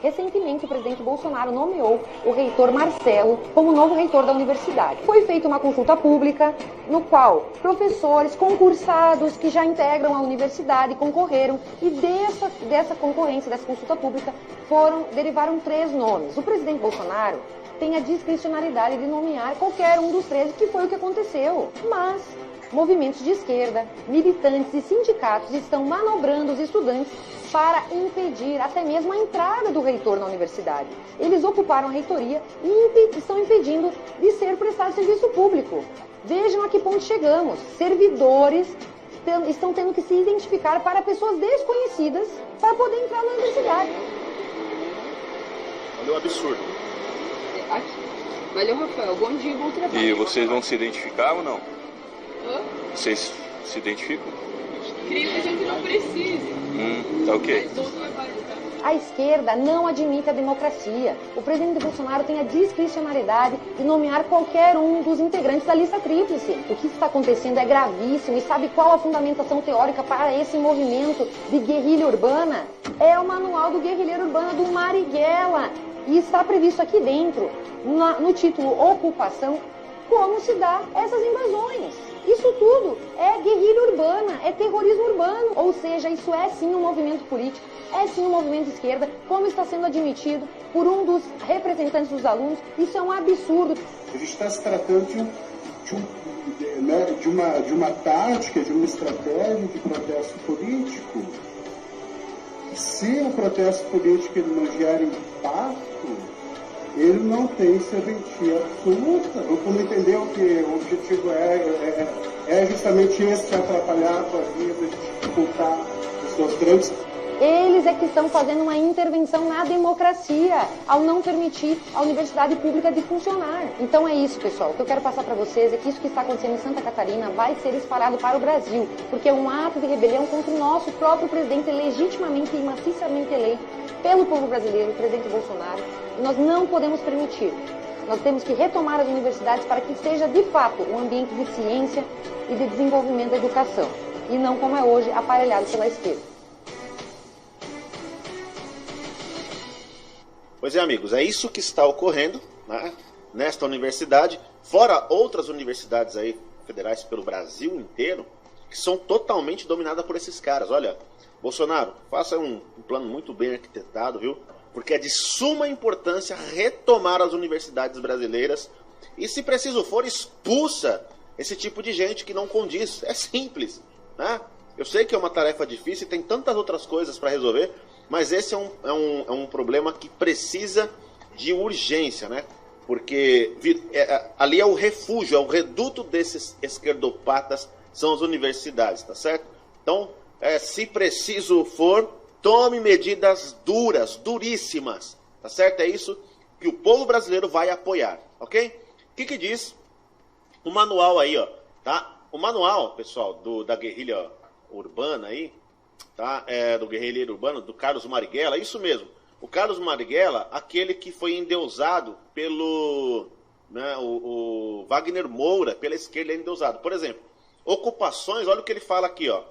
[SPEAKER 18] Recentemente, o presidente Bolsonaro nomeou o reitor Marcelo como novo reitor da universidade. Foi feita uma consulta pública no qual professores concursados que já integram a universidade concorreram, e dessa concorrência, dessa consulta pública, derivaram 3 nomes. O presidente Bolsonaro tem a discricionariedade de nomear qualquer um dos 3, que foi o que aconteceu. Mas movimentos de esquerda, militantes e sindicatos estão manobrando os estudantes para impedir até mesmo a entrada do reitor na universidade. Eles ocuparam a reitoria e estão impedindo de ser prestado serviço público. Vejam a que ponto chegamos. Servidores estão tendo que se identificar para pessoas desconhecidas para poder entrar na universidade.
[SPEAKER 3] Olha o absurdo.
[SPEAKER 18] Valeu, Rafael. Bom dia, bom trabalho.
[SPEAKER 3] E vocês vão se identificar ou não?
[SPEAKER 18] Hã?
[SPEAKER 3] Vocês se identificam?
[SPEAKER 18] Creio que a gente não precisa.
[SPEAKER 3] Tá ok.
[SPEAKER 18] A esquerda não admite a democracia. O presidente Bolsonaro tem a discricionariedade de nomear qualquer um dos integrantes da lista tríplice. O que está acontecendo é gravíssimo. E sabe qual a fundamentação teórica para esse movimento de guerrilha urbana? É o manual do guerrilheiro urbano do Marighella. E está previsto aqui dentro, no título Ocupação, como se dá essas invasões. Isso tudo é guerrilha urbana, é terrorismo urbano. Ou seja, isso é sim um movimento político, é sim um movimento de esquerda, como está sendo admitido por um dos representantes dos alunos. Isso é um absurdo.
[SPEAKER 19] A gente está se tratando de uma tática, de uma estratégia de protesto político. Se o protesto político ele não gera impacto, ele não tem serventia absoluta. Vamos entender o que o objetivo é justamente esse, de atrapalhar a tua vida, de dificultar os seus grandes.
[SPEAKER 18] Eles é que estão fazendo uma intervenção na democracia ao não permitir a universidade pública de funcionar. Então é isso, pessoal. O que eu quero passar para vocês é que isso que está acontecendo em Santa Catarina vai ser espalhado para o Brasil, porque é um ato de rebelião contra o nosso próprio presidente, legitimamente e maciçamente eleito pelo povo brasileiro, o presidente Bolsonaro. E nós não podemos permitir. Nós temos que retomar as universidades para que seja, de fato, um ambiente de ciência e de desenvolvimento da educação, e não como é hoje, aparelhado pela esquerda.
[SPEAKER 20] Pois é, amigos, é isso que está ocorrendo, né, nesta universidade, fora outras universidades aí federais pelo Brasil inteiro, que são totalmente dominadas por esses caras. Olha, Bolsonaro, faça um plano muito bem arquitetado, viu? Porque é de suma importância retomar as universidades brasileiras e, se preciso for, expulsa esse tipo de gente que não condiz. É simples, né? Eu sei que é uma tarefa difícil e tem tantas outras coisas para resolver, mas esse é um problema que precisa de urgência, né? Porque ali é o refúgio, é o reduto desses esquerdopatas, são as universidades, tá certo? Então, se preciso for, tome medidas duras, duríssimas, tá certo? É isso que o povo brasileiro vai apoiar, ok? O que diz o manual aí, ó, tá? O manual, pessoal, da guerrilha urbana aí, tá? Do guerrilheiro urbano, do Carlos Marighella, isso mesmo. O Carlos Marighella, aquele que foi endeusado pelo o Wagner Moura, pela esquerda, é endeusado. Por exemplo, ocupações, olha o que ele fala aqui, ó.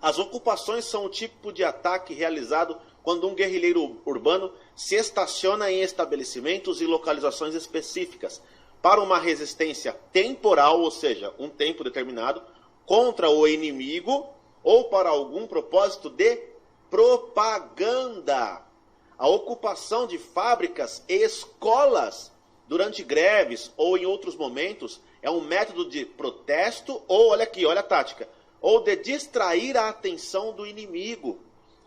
[SPEAKER 20] As ocupações são o tipo de ataque realizado quando um guerrilheiro urbano se estaciona em estabelecimentos e localizações específicas para uma resistência temporal, ou seja, um tempo determinado, contra o inimigo ou para algum propósito de propaganda. A ocupação de fábricas e escolas durante greves ou em outros momentos é um método de protesto ou, olha aqui, olha a tática, ou de distrair a atenção do inimigo.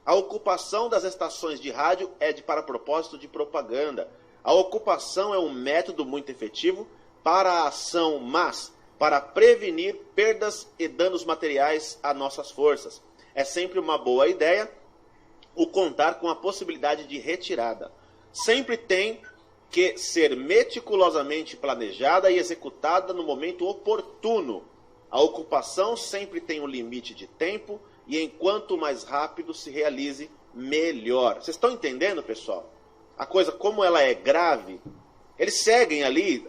[SPEAKER 20] A ocupação das estações de rádio é para propósito de propaganda. A ocupação é um método muito efetivo para a ação, mas para prevenir perdas e danos materiais a nossas forças. É sempre uma boa ideia o contar com a possibilidade de retirada. Sempre tem que ser meticulosamente planejada e executada no momento oportuno. A ocupação sempre tem um limite de tempo e enquanto mais rápido se realize, melhor. Vocês estão entendendo, pessoal? A coisa, como ela é grave, eles seguem ali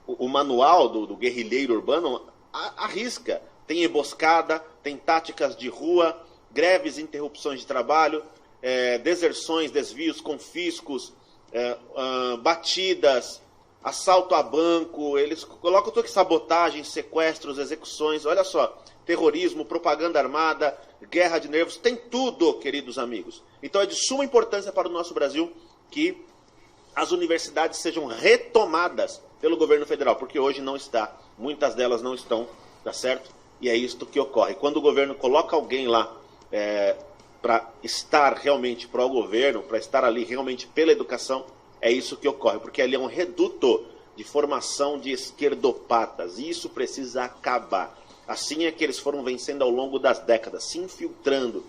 [SPEAKER 20] o manual do guerrilheiro urbano à risca. Tem emboscada, tem táticas de rua, greves, interrupções de trabalho, deserções, desvios, confiscos, batidas, assalto a banco, eles colocam tudo que sabotagem, sequestros, execuções, olha só, terrorismo, propaganda armada, guerra de nervos, tem tudo, queridos amigos. Então é de suma importância para o nosso Brasil que as universidades sejam retomadas pelo governo federal, porque hoje não está, muitas delas não estão, tá certo? E é isto que ocorre. Quando o governo coloca alguém lá para estar realmente pró-governo, para estar ali realmente pela educação, é isso que ocorre, porque ali é um reduto de formação de esquerdopatas, e isso precisa acabar. Assim é que eles foram vencendo ao longo das décadas, se infiltrando.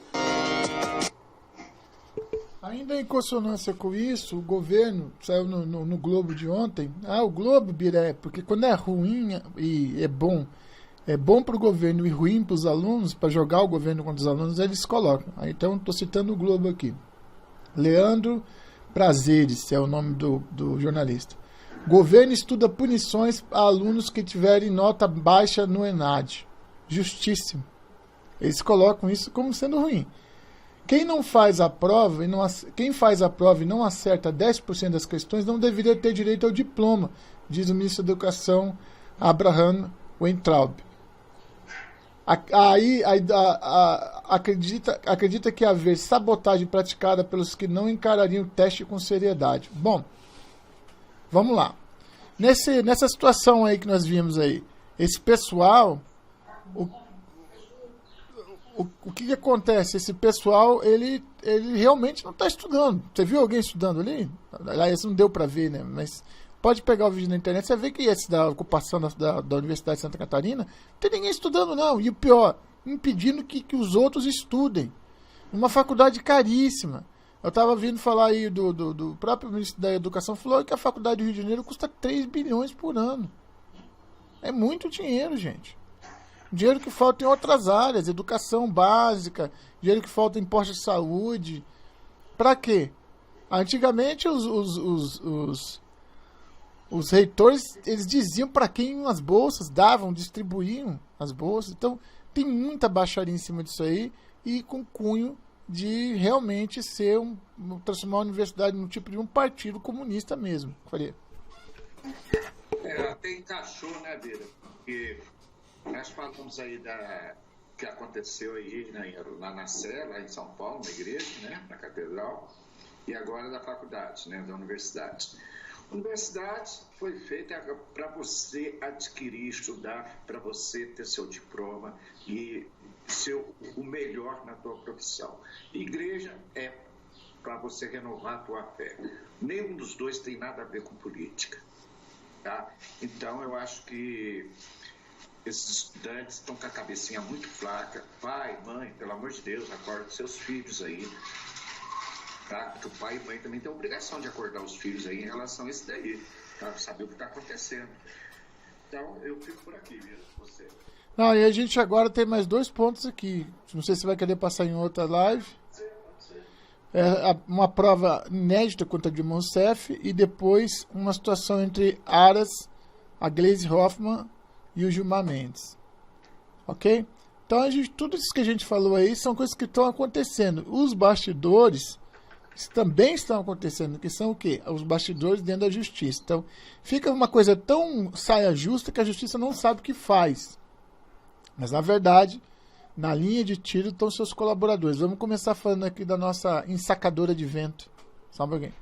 [SPEAKER 2] Ainda em consonância com isso, o governo saiu no Globo de ontem. O Globo, Biré, porque quando é ruim e é bom para o governo e ruim para os alunos, para jogar o governo contra os alunos, eles colocam. Então, estou citando o Globo aqui. Leandro Prazeres é o nome do jornalista. Governo estuda punições a alunos que tiverem nota baixa no ENAD. Justíssimo. Eles colocam isso como sendo ruim. Quem faz a prova e não acerta 10% das questões não deveria ter direito ao diploma, diz o ministro da Educação, Abraham Weintraub. Acredita que haver sabotagem praticada pelos que não encarariam o teste com seriedade. Bom, vamos lá. Nessa situação aí que nós vimos aí, esse pessoal, o que acontece? Esse pessoal, ele realmente não está estudando. Você viu alguém estudando ali? Aliás, não deu para ver, né? Mas pode pegar o vídeo na internet, você vê que esse da ocupação da Universidade de Santa Catarina, não tem ninguém estudando, não. E o pior, impedindo que os outros estudem. Uma faculdade caríssima. Eu estava ouvindo falar aí do próprio ministro da Educação, falou que a faculdade do Rio de Janeiro custa 3 bilhões por ano. É muito dinheiro, gente. Dinheiro que falta em outras áreas, educação básica, dinheiro que falta em posto de saúde. Para quê? Antigamente os reitores, eles diziam para quem as bolsas davam, distribuíam as bolsas. Então, tem muita baixaria em cima disso aí e com cunho de realmente transformar a universidade num tipo de um partido comunista mesmo. Faria.
[SPEAKER 1] Até encaixou, né, Bira? Porque nós falamos aí que aconteceu aí lá na Sé, lá em São Paulo, na igreja, né, na catedral, e agora da faculdade, né, da universidade. A universidade foi feita para você adquirir, estudar, para você ter seu diploma e ser o melhor na tua profissão. Igreja é para você renovar a tua fé. Nenhum dos dois tem nada a ver com política. Tá? Então, eu acho que esses estudantes estão com a cabecinha muito fraca. Pai, mãe, pelo amor de Deus, acorda seus filhos aí. Tá? Porque o pai e mãe também têm a obrigação de acordar os filhos aí em relação a isso daí. Para saber o que está acontecendo. Então, eu fico por aqui mesmo, você.
[SPEAKER 2] Não, e a gente agora tem mais 2 pontos aqui. Não sei se vai querer passar em outra live. Uma prova inédita contra Dilma Rousseff e depois uma situação entre Aras, a Gleisi Hoffmann e o Gilmar Mendes. Ok? Então, tudo isso que a gente falou aí são coisas que estão acontecendo. Os bastidores também estão acontecendo, que são o quê? Os bastidores dentro da justiça. Então, fica uma coisa tão saia justa que a justiça não sabe o que faz. Mas, na verdade, na linha de tiro estão seus colaboradores. Vamos começar falando aqui da nossa ensacadora de vento. Só um pouquinho.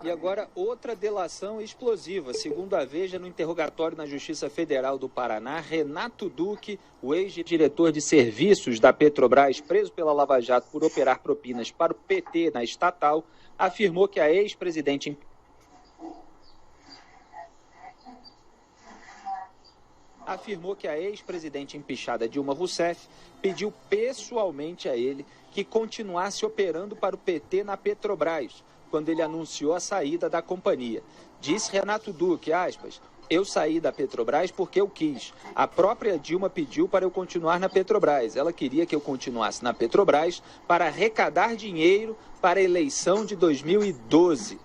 [SPEAKER 4] E agora outra delação explosiva. Segundo a Veja, no interrogatório na Justiça Federal do Paraná, Renato Duque, o ex-diretor de serviços da Petrobras, preso pela Lava Jato por operar propinas para o PT na estatal, afirmou que a ex-presidente empichada Dilma Rousseff pediu pessoalmente a ele que continuasse operando para o PT na Petrobras, quando ele anunciou a saída da companhia. Disse Renato Duque, aspas, eu saí da Petrobras porque eu quis. A própria Dilma pediu para eu continuar na Petrobras. Ela queria que eu continuasse na Petrobras para arrecadar dinheiro para a eleição de 2012.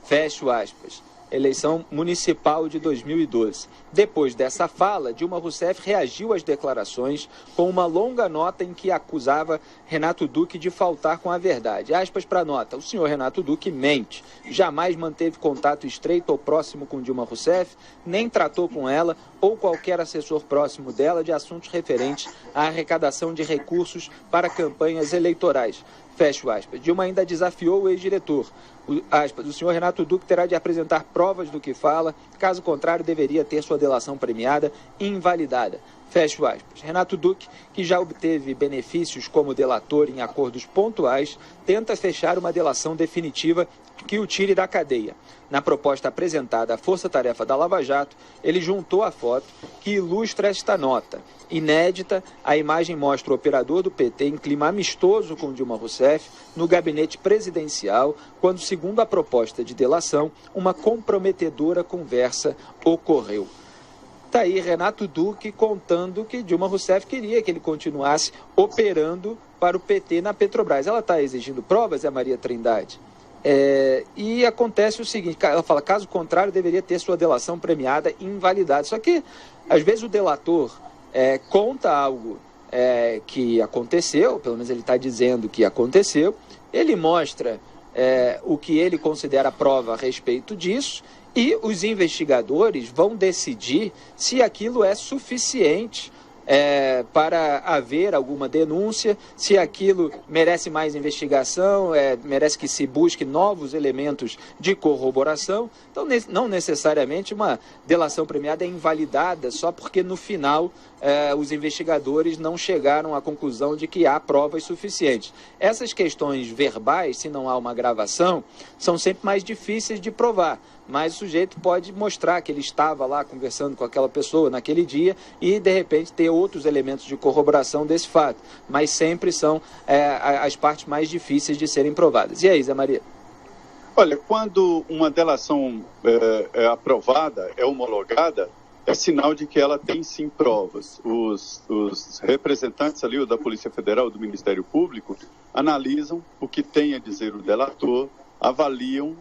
[SPEAKER 4] Fecho aspas. Eleição municipal de 2012. Depois dessa fala, Dilma Rousseff reagiu às declarações com uma longa nota em que acusava Renato Duque de faltar com a verdade. Aspas para a nota, o senhor Renato Duque mente, jamais manteve contato estreito ou próximo com Dilma Rousseff, nem tratou com ela ou qualquer assessor próximo dela de assuntos referentes à arrecadação de recursos para campanhas eleitorais. Fecho aspas. Dilma ainda desafiou o ex-diretor. O senhor Renato Duque terá de apresentar provas do que fala, caso contrário deveria ter sua delação premiada invalidada. Fecho aspas. Renato Duque, que já obteve benefícios como delator em acordos pontuais, tenta fechar uma delação definitiva que o tire da cadeia. Na proposta apresentada à Força Tarefa da Lava Jato, ele juntou a foto que ilustra esta nota. Inédita, a imagem mostra o operador do PT em clima amistoso com Dilma Rousseff no gabinete presidencial, quando, segundo a proposta de delação, uma comprometedora conversa ocorreu. Está aí Renato Duque contando que Dilma Rousseff queria que ele continuasse operando para o PT na Petrobras. Ela está exigindo provas, é a Maria Trindade? E acontece o seguinte, ela fala, caso contrário, deveria ter sua delação premiada e invalidada. Só que, às vezes, o delator conta algo que aconteceu, pelo menos ele está dizendo que aconteceu, ele mostra o que ele considera prova a respeito disso, e os investigadores vão decidir se aquilo é suficiente para haver alguma denúncia, se aquilo merece mais investigação, merece que se busque novos elementos de corroboração. Então, não necessariamente uma delação premiada é invalidada só porque no final os investigadores não chegaram à conclusão de que há provas suficientes. Essas questões verbais, se não há uma gravação, são sempre mais difíceis de provar. Mas o sujeito pode mostrar que ele estava lá conversando com aquela pessoa naquele dia e, de repente, ter outros elementos de corroboração desse fato. Mas sempre são as partes mais difíceis de serem provadas. E aí, Zé Maria?
[SPEAKER 5] Olha, quando uma delação é aprovada, é homologada, é sinal de que ela tem sim provas. Os representantes ali, o da Polícia Federal, do Ministério Público, analisam o que tem a dizer o delator, avaliam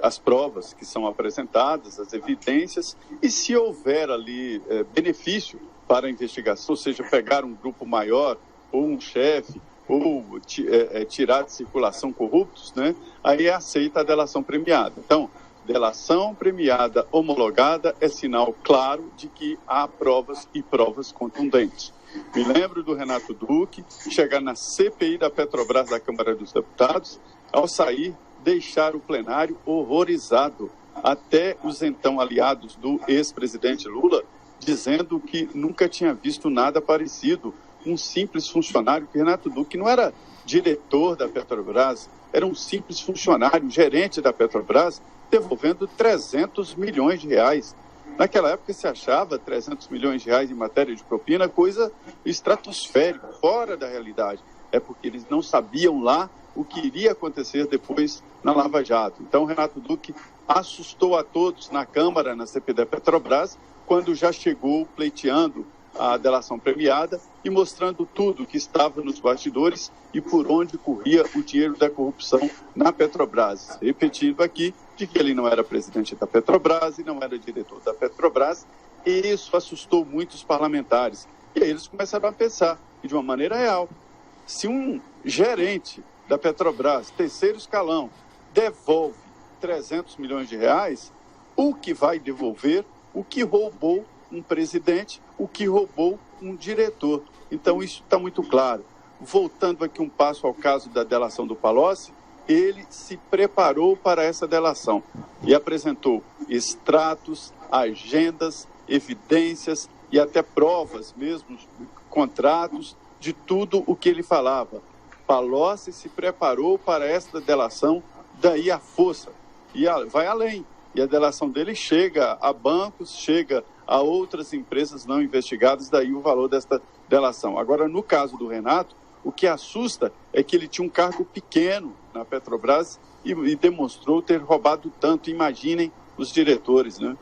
[SPEAKER 5] as provas que são apresentadas, as evidências, e se houver ali benefício para a investigação, ou seja, pegar um grupo maior, ou um chefe, ou tirar de circulação corruptos, né, aí é aceita a delação premiada. Então, delação premiada homologada é sinal claro de que há provas e provas contundentes. Me lembro do Renato Duque chegar na CPI da Petrobras da Câmara dos Deputados, ao sair, deixar o plenário horrorizado. Até os então aliados do ex-presidente Lula dizendo que nunca tinha visto nada parecido. Um simples funcionário, que Renato Duque não era diretor da Petrobras, era um simples funcionário, gerente da Petrobras, devolvendo 300 milhões de reais. Naquela época se achava 300 milhões de reais em matéria de propina coisa estratosférica, fora da realidade. É porque eles não sabiam lá o que iria acontecer depois na Lava Jato. Então, Renato Duque assustou a todos na Câmara, na CPI da Petrobras, quando já chegou pleiteando a delação premiada e mostrando tudo que estava nos bastidores e por onde corria o dinheiro da corrupção na Petrobras. Repetindo aqui de que ele não era presidente da Petrobras e não era diretor da Petrobras, e isso assustou muitos parlamentares. E aí eles começaram a pensar, e de uma maneira real, se um gerente da Petrobras, terceiro escalão, devolve 300 milhões de reais, o que vai devolver, o que roubou um presidente, o que roubou um diretor. Então isso está muito claro. Voltando aqui um passo ao caso da delação do Palocci, ele se preparou para essa delação e apresentou extratos, agendas, evidências e até provas mesmo, contratos, de tudo o que ele falava. Palocci se preparou para esta delação, daí a força. E vai além. E a delação dele chega a bancos, chega a outras empresas não investigadas, daí o valor desta delação. Agora, no caso do Renato, o que assusta é que ele tinha um cargo pequeno na Petrobras e demonstrou ter roubado tanto. Imaginem os diretores, né?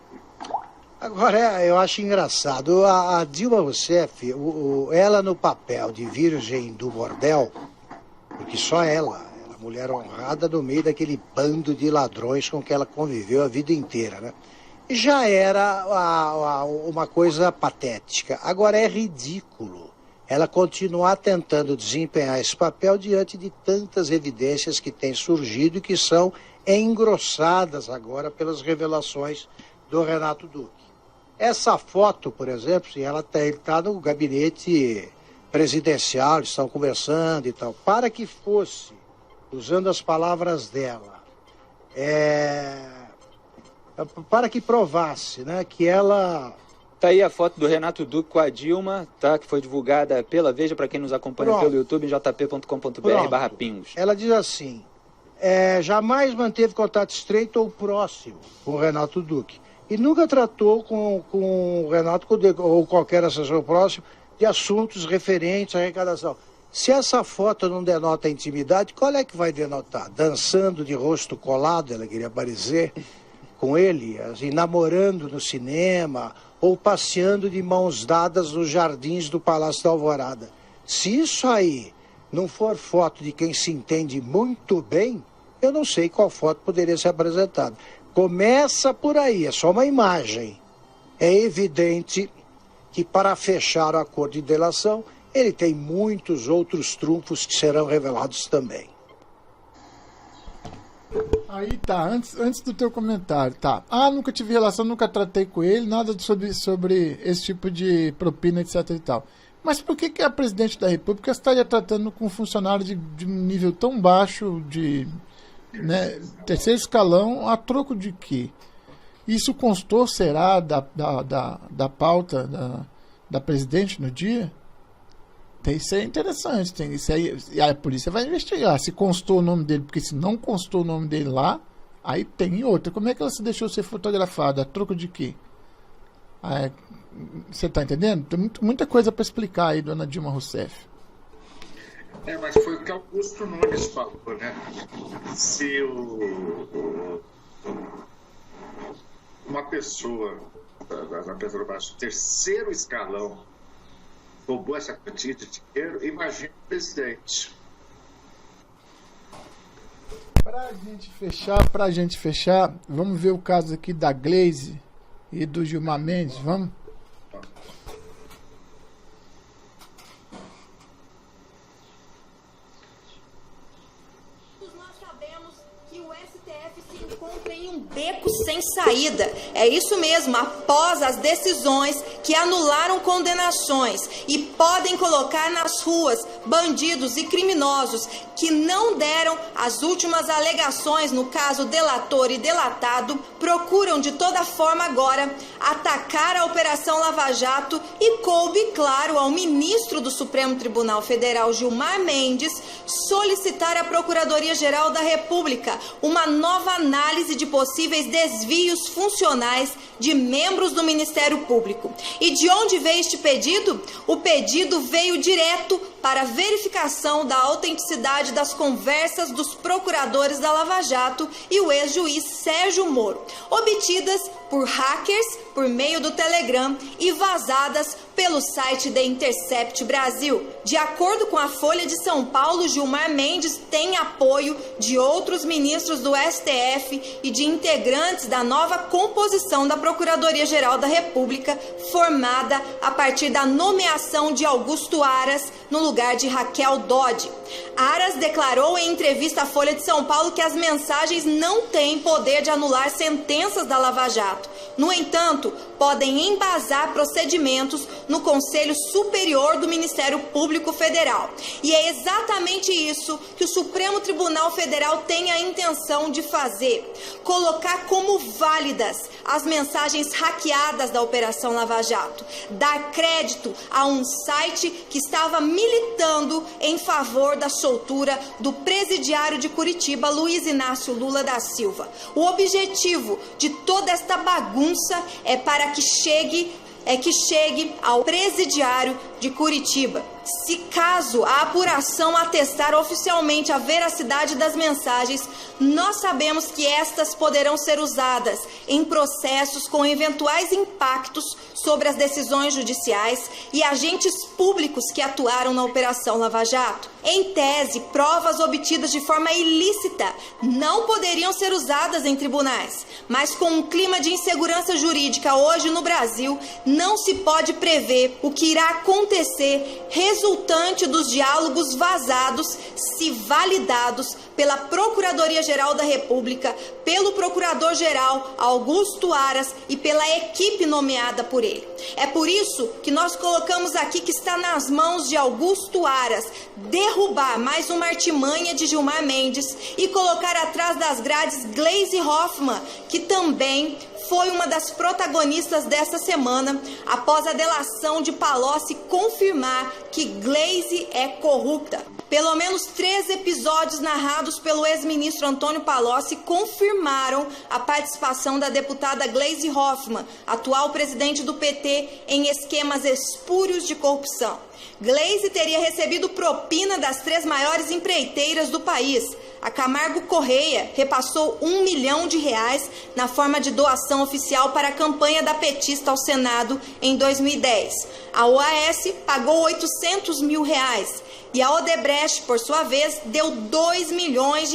[SPEAKER 6] Agora, eu acho engraçado, a Dilma Rousseff, ela no papel de virgem do bordel, porque só ela mulher honrada no meio daquele bando de ladrões com que ela conviveu a vida inteira, né? Já era uma coisa patética. Agora é ridículo ela continuar tentando desempenhar esse papel diante de tantas evidências que têm surgido e que são engrossadas agora pelas revelações do Renato Duque. Essa foto, por exemplo, ele está no gabinete presidencial, eles estão conversando e tal. Para que fosse, usando as palavras dela, para que provasse, né, que ela...
[SPEAKER 4] Tá aí a foto do Renato Duque com a Dilma, tá, que foi divulgada pela Veja, para quem nos acompanha pelo YouTube, em jp.com.br/pingos.
[SPEAKER 6] Ela diz assim, jamais manteve contato estreito ou próximo com o Renato Duque. E nunca tratou com o Renato ou qualquer assessor próximo de assuntos referentes à arrecadação. Se essa foto não denota intimidade, qual é que vai denotar? Dançando de rosto colado, ela queria aparecer com ele, assim, namorando no cinema, ou passeando de mãos dadas nos jardins do Palácio da Alvorada. Se isso aí não for foto de quem se entende muito bem, eu não sei qual foto poderia ser apresentada. Começa por aí, é só uma imagem. É evidente que para fechar o acordo de delação, ele tem muitos outros trunfos que serão revelados também.
[SPEAKER 2] Aí tá, antes do teu comentário, tá. Nunca tive relação, nunca tratei com ele, nada sobre esse tipo de propina, etc e tal. Mas por que a presidente da República estaria tratando com um funcionário de um nível tão baixo, né, terceiro escalão, a troco de quê? Isso constou, será, da pauta da presidente no dia? Isso é interessante. Isso aí, e a polícia vai investigar se constou o nome dele, porque se não constou o nome dele lá, aí tem outra. Como é que ela se deixou ser fotografada? A troco de quê? Você está entendendo? Tem muita coisa para explicar aí, dona Dilma Rousseff.
[SPEAKER 1] Mas foi o que Augusto Nunes falou, né? Se uma pessoa da Petrobras, terceiro escalão, roubou essa quantia de dinheiro, imagina o presidente.
[SPEAKER 2] Pra gente fechar, vamos ver o caso aqui da Glaze e do Gilmar Mendes, vamos?
[SPEAKER 21] Beco sem saída. É isso mesmo, após as decisões que anularam condenações e podem colocar nas ruas bandidos e criminosos que não deram as últimas alegações no caso delator e delatado, procuram de toda forma agora atacar a Operação Lava Jato e coube, claro, ao ministro do Supremo Tribunal Federal, Gilmar Mendes, solicitar à Procuradoria-Geral da República uma nova análise de possíveis desvios funcionais de membros do Ministério Público. E de onde veio este pedido? O pedido veio direto para a verificação da autenticidade das conversas dos procuradores da Lava Jato e o ex-juiz Sérgio Moro, obtidas por hackers por meio do Telegram e vazadas pelo site The Intercept Brasil. De acordo com a Folha de São Paulo, Gilmar Mendes tem apoio de outros ministros do STF e de integrantes da nova composição da Procuradoria-Geral da República, formada a partir da nomeação de Augusto Aras no lugar de Raquel Dodge. Aras declarou em entrevista à Folha de São Paulo que as mensagens não têm poder de anular sentenças da Lava Jato. No entanto, podem embasar procedimentos no Conselho Superior do Ministério Público Federal. E é exatamente isso que o Supremo Tribunal Federal tem a intenção de fazer: colocar como válidas as mensagens hackeadas da Operação Lava Jato, dar crédito a um site que estava militando em favor da soltura do presidiário de Curitiba, Luiz Inácio Lula da Silva. O objetivo de toda esta bagunça é para que chegue ao presidiário de Curitiba. Se caso a apuração atestar oficialmente a veracidade das mensagens, nós sabemos que estas poderão ser usadas em processos com eventuais impactos sobre as decisões judiciais e agentes públicos que atuaram na Operação Lava Jato. Em tese, provas obtidas de forma ilícita não poderiam ser usadas em tribunais, mas com um clima de insegurança jurídica hoje no Brasil, não se pode prever o que irá acontecer resultante dos diálogos vazados, se validados pela Procuradoria-Geral da República, pelo Procurador-Geral Augusto Aras e pela equipe nomeada por ele. É por isso que nós colocamos aqui que está nas mãos de Augusto Aras derrubar mais uma artimanha de Gilmar Mendes e colocar atrás das grades Gleisi Hoffmann, que também foi uma das protagonistas dessa semana, após a delação de Palocci confirmar que Gleisi é corrupta. Pelo menos 3 episódios narrados pelo ex-ministro Antônio Palocci confirmaram a participação da deputada Gleisi Hoffmann, atual presidente do PT, em esquemas espúrios de corrupção. Gleisi teria recebido propina das 3 maiores empreiteiras do país. A Camargo Correia repassou R$1 milhão na forma de doação oficial para a campanha da petista ao Senado em 2010. A OAS pagou R$800 mil. E a Odebrecht, por sua vez, deu R$2 milhões,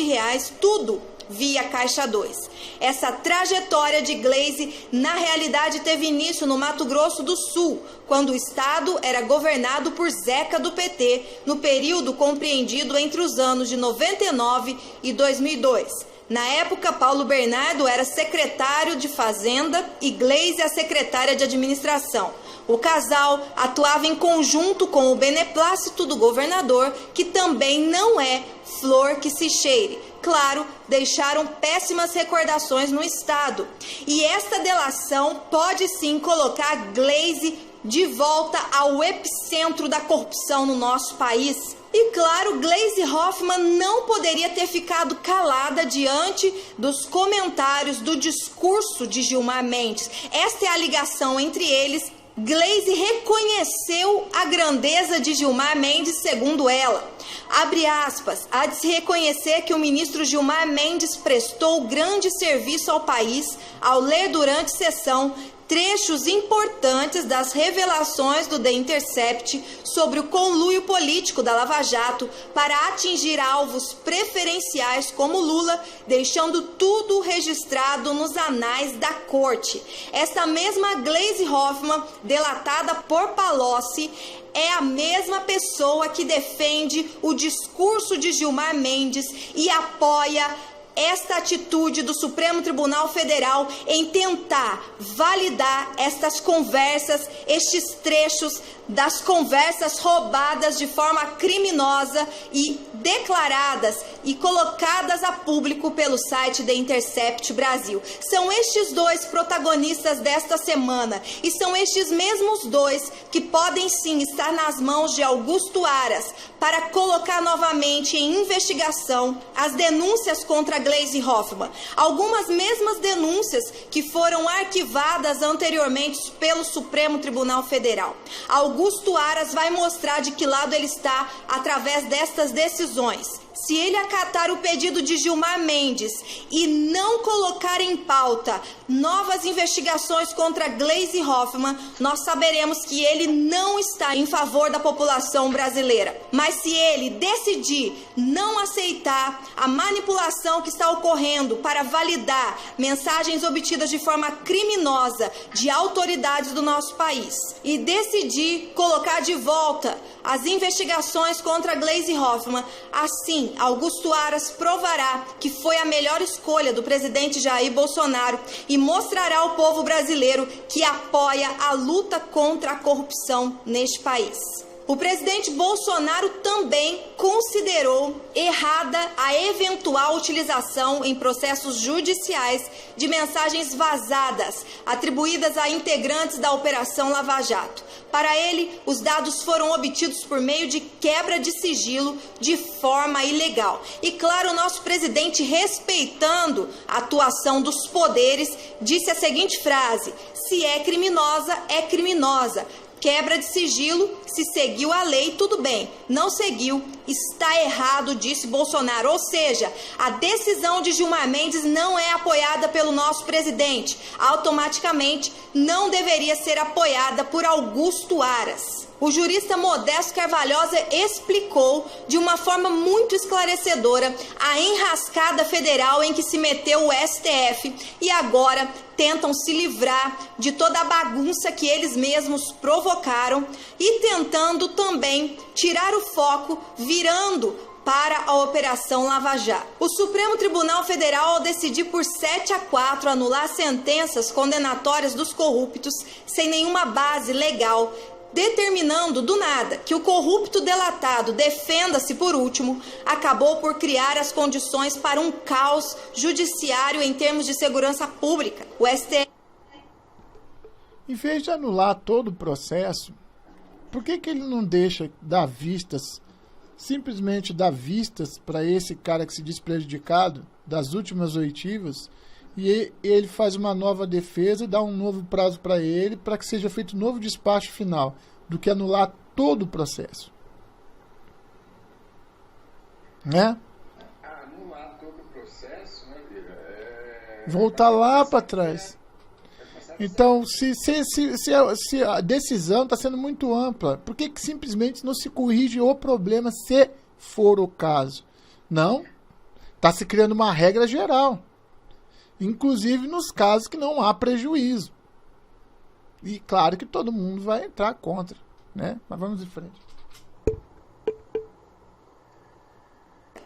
[SPEAKER 21] tudo via Caixa 2. Essa trajetória de Gleisi, na realidade, teve início no Mato Grosso do Sul, quando o estado era governado por Zeca do PT, no período compreendido entre os anos de 99 e 2002. Na época, Paulo Bernardo era secretário de Fazenda e Gleisi a secretária de Administração. O casal atuava em conjunto com o beneplácito do governador, que também não é flor que se cheire. Claro, deixaram péssimas recordações no estado. E esta delação pode sim colocar Gleisi de volta ao epicentro da corrupção no nosso país. E claro, Gleisi Hoffmann não poderia ter ficado calada diante dos comentários do discurso de Gilmar Mendes. Esta é a ligação entre eles. Gleisi reconheceu a grandeza de Gilmar Mendes, segundo ela. Abre aspas, há de se reconhecer que o ministro Gilmar Mendes prestou grande serviço ao país ao ler durante sessão trechos importantes das revelações do The Intercept sobre o conluio político da Lava Jato para atingir alvos preferenciais como Lula, deixando tudo registrado nos anais da corte. Essa mesma Gleisi Hoffmann, delatada por Palocci, é a mesma pessoa que defende o discurso de Gilmar Mendes e apoia esta atitude do Supremo Tribunal Federal em tentar validar estas conversas, estes trechos das conversas roubadas de forma criminosa e declaradas e colocadas a público pelo site The Intercept Brasil. São estes dois protagonistas desta semana e são estes mesmos dois que podem sim estar nas mãos de Augusto Aras para colocar novamente em investigação as denúncias contra Gleisi Hoffmann. Algumas mesmas denúncias que foram arquivadas anteriormente pelo Supremo Tribunal Federal. Augusto Aras vai mostrar de que lado ele está através destas decisões. Se ele acatar o pedido de Gilmar Mendes e não colocar em pauta novas investigações contra Gleisi Hoffmann, nós saberemos que ele não está em favor da população brasileira. Mas se ele decidir não aceitar a manipulação que está ocorrendo para validar mensagens obtidas de forma criminosa de autoridades do nosso país e decidir colocar de volta as investigações contra Gleisi Hoffmann, assim Augusto Aras provará que foi a melhor escolha do presidente Jair Bolsonaro e mostrará ao povo brasileiro que apoia a luta contra a corrupção neste país. O presidente Bolsonaro também considerou errada a eventual utilização em processos judiciais de mensagens vazadas atribuídas a integrantes da Operação Lava Jato. Para ele, os dados foram obtidos por meio de quebra de sigilo de forma ilegal. E claro, o nosso presidente, respeitando a atuação dos poderes, disse a seguinte frase: se é criminosa, é criminosa. Quebra de sigilo, se seguiu a lei, tudo bem. Não seguiu, está errado, disse Bolsonaro. Ou seja, a decisão de Gilmar Mendes não é apoiada pelo nosso presidente. Automaticamente, não deveria ser apoiada por Augusto Aras. O jurista Modesto Carvalhosa explicou de uma forma muito esclarecedora a enrascada federal em que se meteu o STF e agora tentam se livrar de toda a bagunça que eles mesmos provocaram e tentando também tirar o foco, virando para a Operação Lava Jato. O Supremo Tribunal Federal, ao decidir por 7-4 anular sentenças condenatórias dos corruptos sem nenhuma base legal, determinando do nada que o corrupto delatado defenda-se por último, acabou por criar as condições para um caos judiciário em termos de segurança pública. O STF...
[SPEAKER 2] Em vez de anular todo o processo, por que ele não deixa dar vistas, simplesmente dar vistas para esse cara que se diz prejudicado das últimas oitivas, e ele faz uma nova defesa e dá um novo prazo para ele para que seja feito um novo despacho final, do que anular todo o processo? Né?
[SPEAKER 7] Anular todo o processo, né, Bira?
[SPEAKER 2] Voltar lá para trás. Então, se a decisão está sendo muito ampla, por que simplesmente não se corrige o problema, se for o caso? Não. Está se criando uma regra geral. Inclusive nos casos que não há prejuízo. E claro que todo mundo vai entrar contra, né? Mas vamos em frente.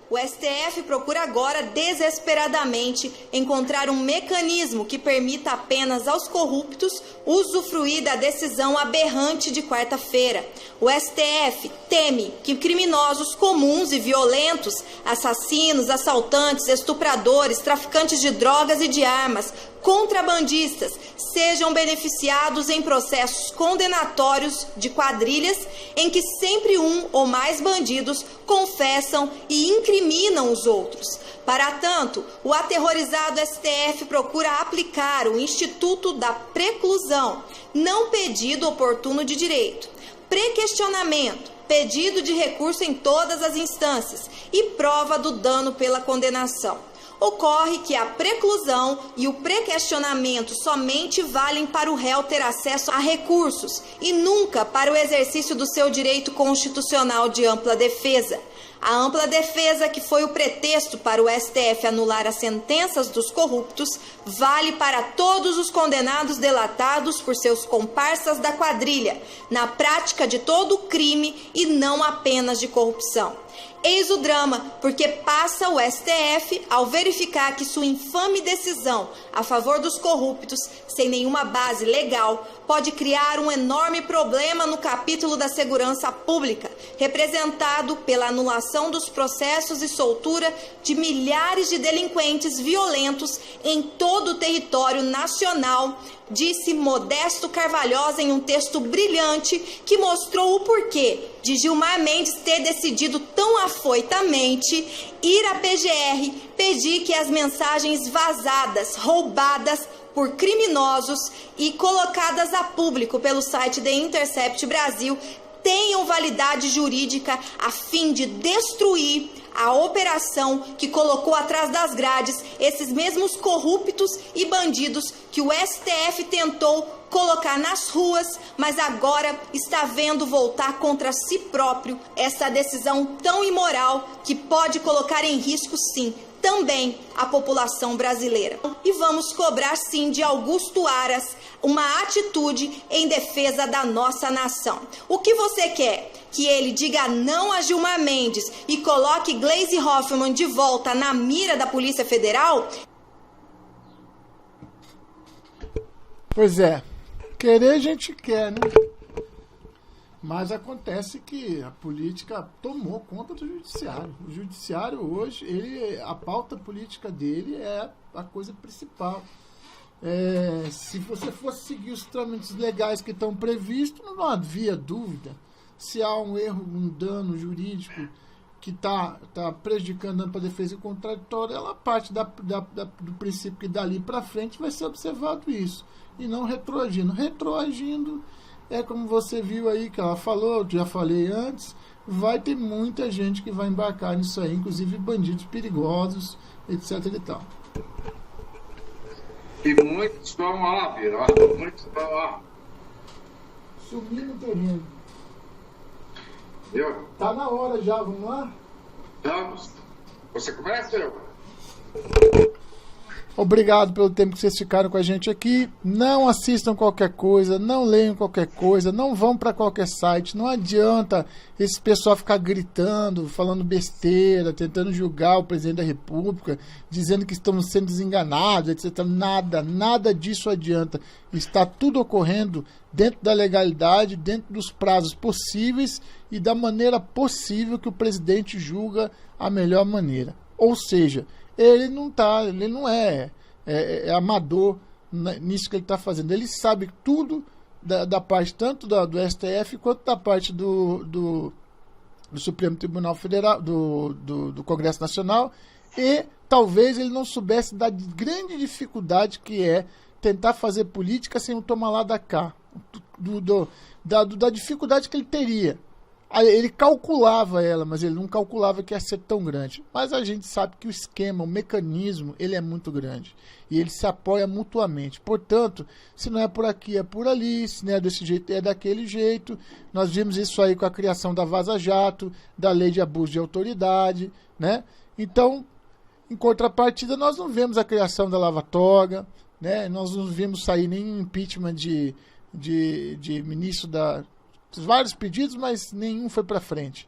[SPEAKER 21] O STF procura agora desesperadamente encontrar um mecanismo que permita apenas aos corruptos usufruir da decisão aberrante de quarta-feira. O STF teme que criminosos comuns e violentos, assassinos, assaltantes, estupradores, traficantes de drogas e de armas, contrabandistas, sejam beneficiados em processos condenatórios de quadrilhas em que sempre um ou mais bandidos confessam e incriminam os outros. Para tanto, o aterrorizado STF procura aplicar o Instituto da Preclusão, não pedido oportuno de direito, pré-questionamento, pedido de recurso em todas as instâncias e prova do dano pela condenação. Ocorre que a preclusão e o pré-questionamento somente valem para o réu ter acesso a recursos e nunca para o exercício do seu direito constitucional de ampla defesa. A ampla defesa, que foi o pretexto para o STF anular as sentenças dos corruptos, vale para todos os condenados delatados por seus comparsas da quadrilha, na prática de todo crime e não apenas de corrupção. Eis o drama, porque passa o STF, ao verificar que sua infame decisão a favor dos corruptos, sem nenhuma base legal, pode criar um enorme problema no capítulo da segurança pública, representado pela anulação dos processos e soltura de milhares de delinquentes violentos em todo o território nacional, disse Modesto Carvalhosa em um texto brilhante que mostrou o porquê de Gilmar Mendes ter decidido tão afoitamente ir à PGR pedir que as mensagens vazadas, roubadas por criminosos e colocadas a público pelo site The Intercept Brasil tenham validade jurídica a fim de destruir a operação que colocou atrás das grades esses mesmos corruptos e bandidos que o STF tentou colocar nas ruas, mas agora está vendo voltar contra si próprio essa decisão tão imoral que pode colocar em risco, sim, também a população brasileira. E vamos cobrar, sim, de Augusto Aras uma atitude em defesa da nossa nação. O que você quer? Que ele diga não a Gilmar Mendes e coloque Gleisi Hoffmann de volta na mira da Polícia Federal?
[SPEAKER 2] Pois é, querer a gente quer, né? Mas acontece que a política tomou conta do judiciário. O judiciário hoje, a pauta política dele é a coisa principal. Se você fosse seguir os trâmites legais que estão previstos, não havia dúvida. Se há um erro, um dano jurídico que está prejudicando a defesa contraditória, ela parte do princípio que dali para frente vai ser observado isso. E não retroagindo. Retroagindo é como você viu aí que ela falou, já falei antes, vai ter muita gente que vai embarcar nisso aí, inclusive bandidos perigosos, etc e tal.
[SPEAKER 1] E muitos vão lá, muitos vão lá.
[SPEAKER 2] Subir no terreno.
[SPEAKER 1] Viu?
[SPEAKER 2] Tá na hora já, vamos lá?
[SPEAKER 1] Vamos. Você começa, eu?
[SPEAKER 2] Obrigado pelo tempo que vocês ficaram com a gente aqui. Não assistam qualquer coisa, não leiam qualquer coisa, não vão para qualquer site. Não adianta esse pessoal ficar gritando, falando besteira, tentando julgar o presidente da República, dizendo que estamos sendo desenganados, etc. Nada disso adianta. Está tudo ocorrendo dentro da legalidade, dentro dos prazos possíveis e da maneira possível que o presidente julga a melhor maneira. Ou seja, ele não é amador nisso que ele está fazendo. Ele sabe tudo da parte tanto do STF quanto da parte do Supremo Tribunal Federal, do Congresso Nacional, e talvez ele não soubesse da grande dificuldade que é tentar fazer política sem o tomar lá da cá, da dificuldade que ele teria. Ele calculava ela, mas ele não calculava que ia ser tão grande. Mas a gente sabe que o esquema, o mecanismo, ele é muito grande. E ele se apoia mutuamente. Portanto, se não é por aqui, é por ali. Se não é desse jeito, é daquele jeito. Nós vimos isso aí com a criação da Vaza Jato, da lei de abuso de autoridade, né? Então, em contrapartida, nós não vemos a criação da Lava Toga, né? Nós não vimos sair nenhum impeachment de ministro da... vários pedidos, mas nenhum foi para frente.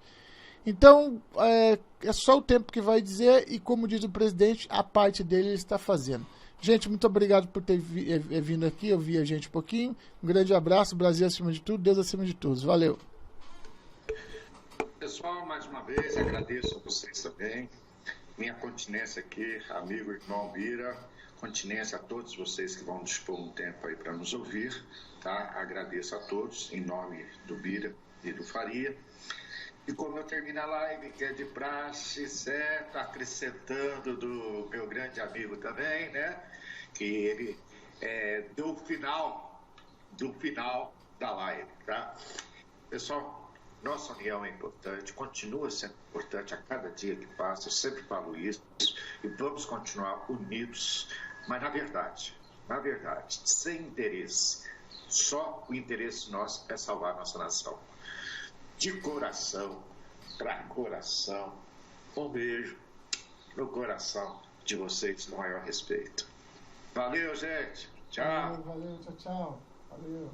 [SPEAKER 2] Então, é só o tempo que vai dizer, e como diz o presidente, a parte dele ele está fazendo. Gente, muito obrigado por ter vindo aqui, ouvir a gente um pouquinho. Um grande abraço, Brasil acima de tudo, Deus acima de todos. Valeu.
[SPEAKER 1] Pessoal, mais uma vez, agradeço a vocês também. Minha continência aqui, amigo e irmão Bira, continência a todos vocês que vão dispor um tempo aí para nos ouvir. Tá? Agradeço a todos, em nome do Bira e do Faria. E como eu termino a live, que é de praxe, certo? Acrescentando do meu grande amigo também, né? Que ele do final da live, tá? Pessoal, nossa união é importante, continua sendo importante a cada dia que passa, eu sempre falo isso, e vamos continuar unidos, mas na verdade, sem interesse. Só o interesse nosso é salvar a nossa nação. De coração, para coração, um beijo no coração de vocês com o maior respeito. Valeu, gente. Tchau.
[SPEAKER 2] Valeu, tchau. Valeu.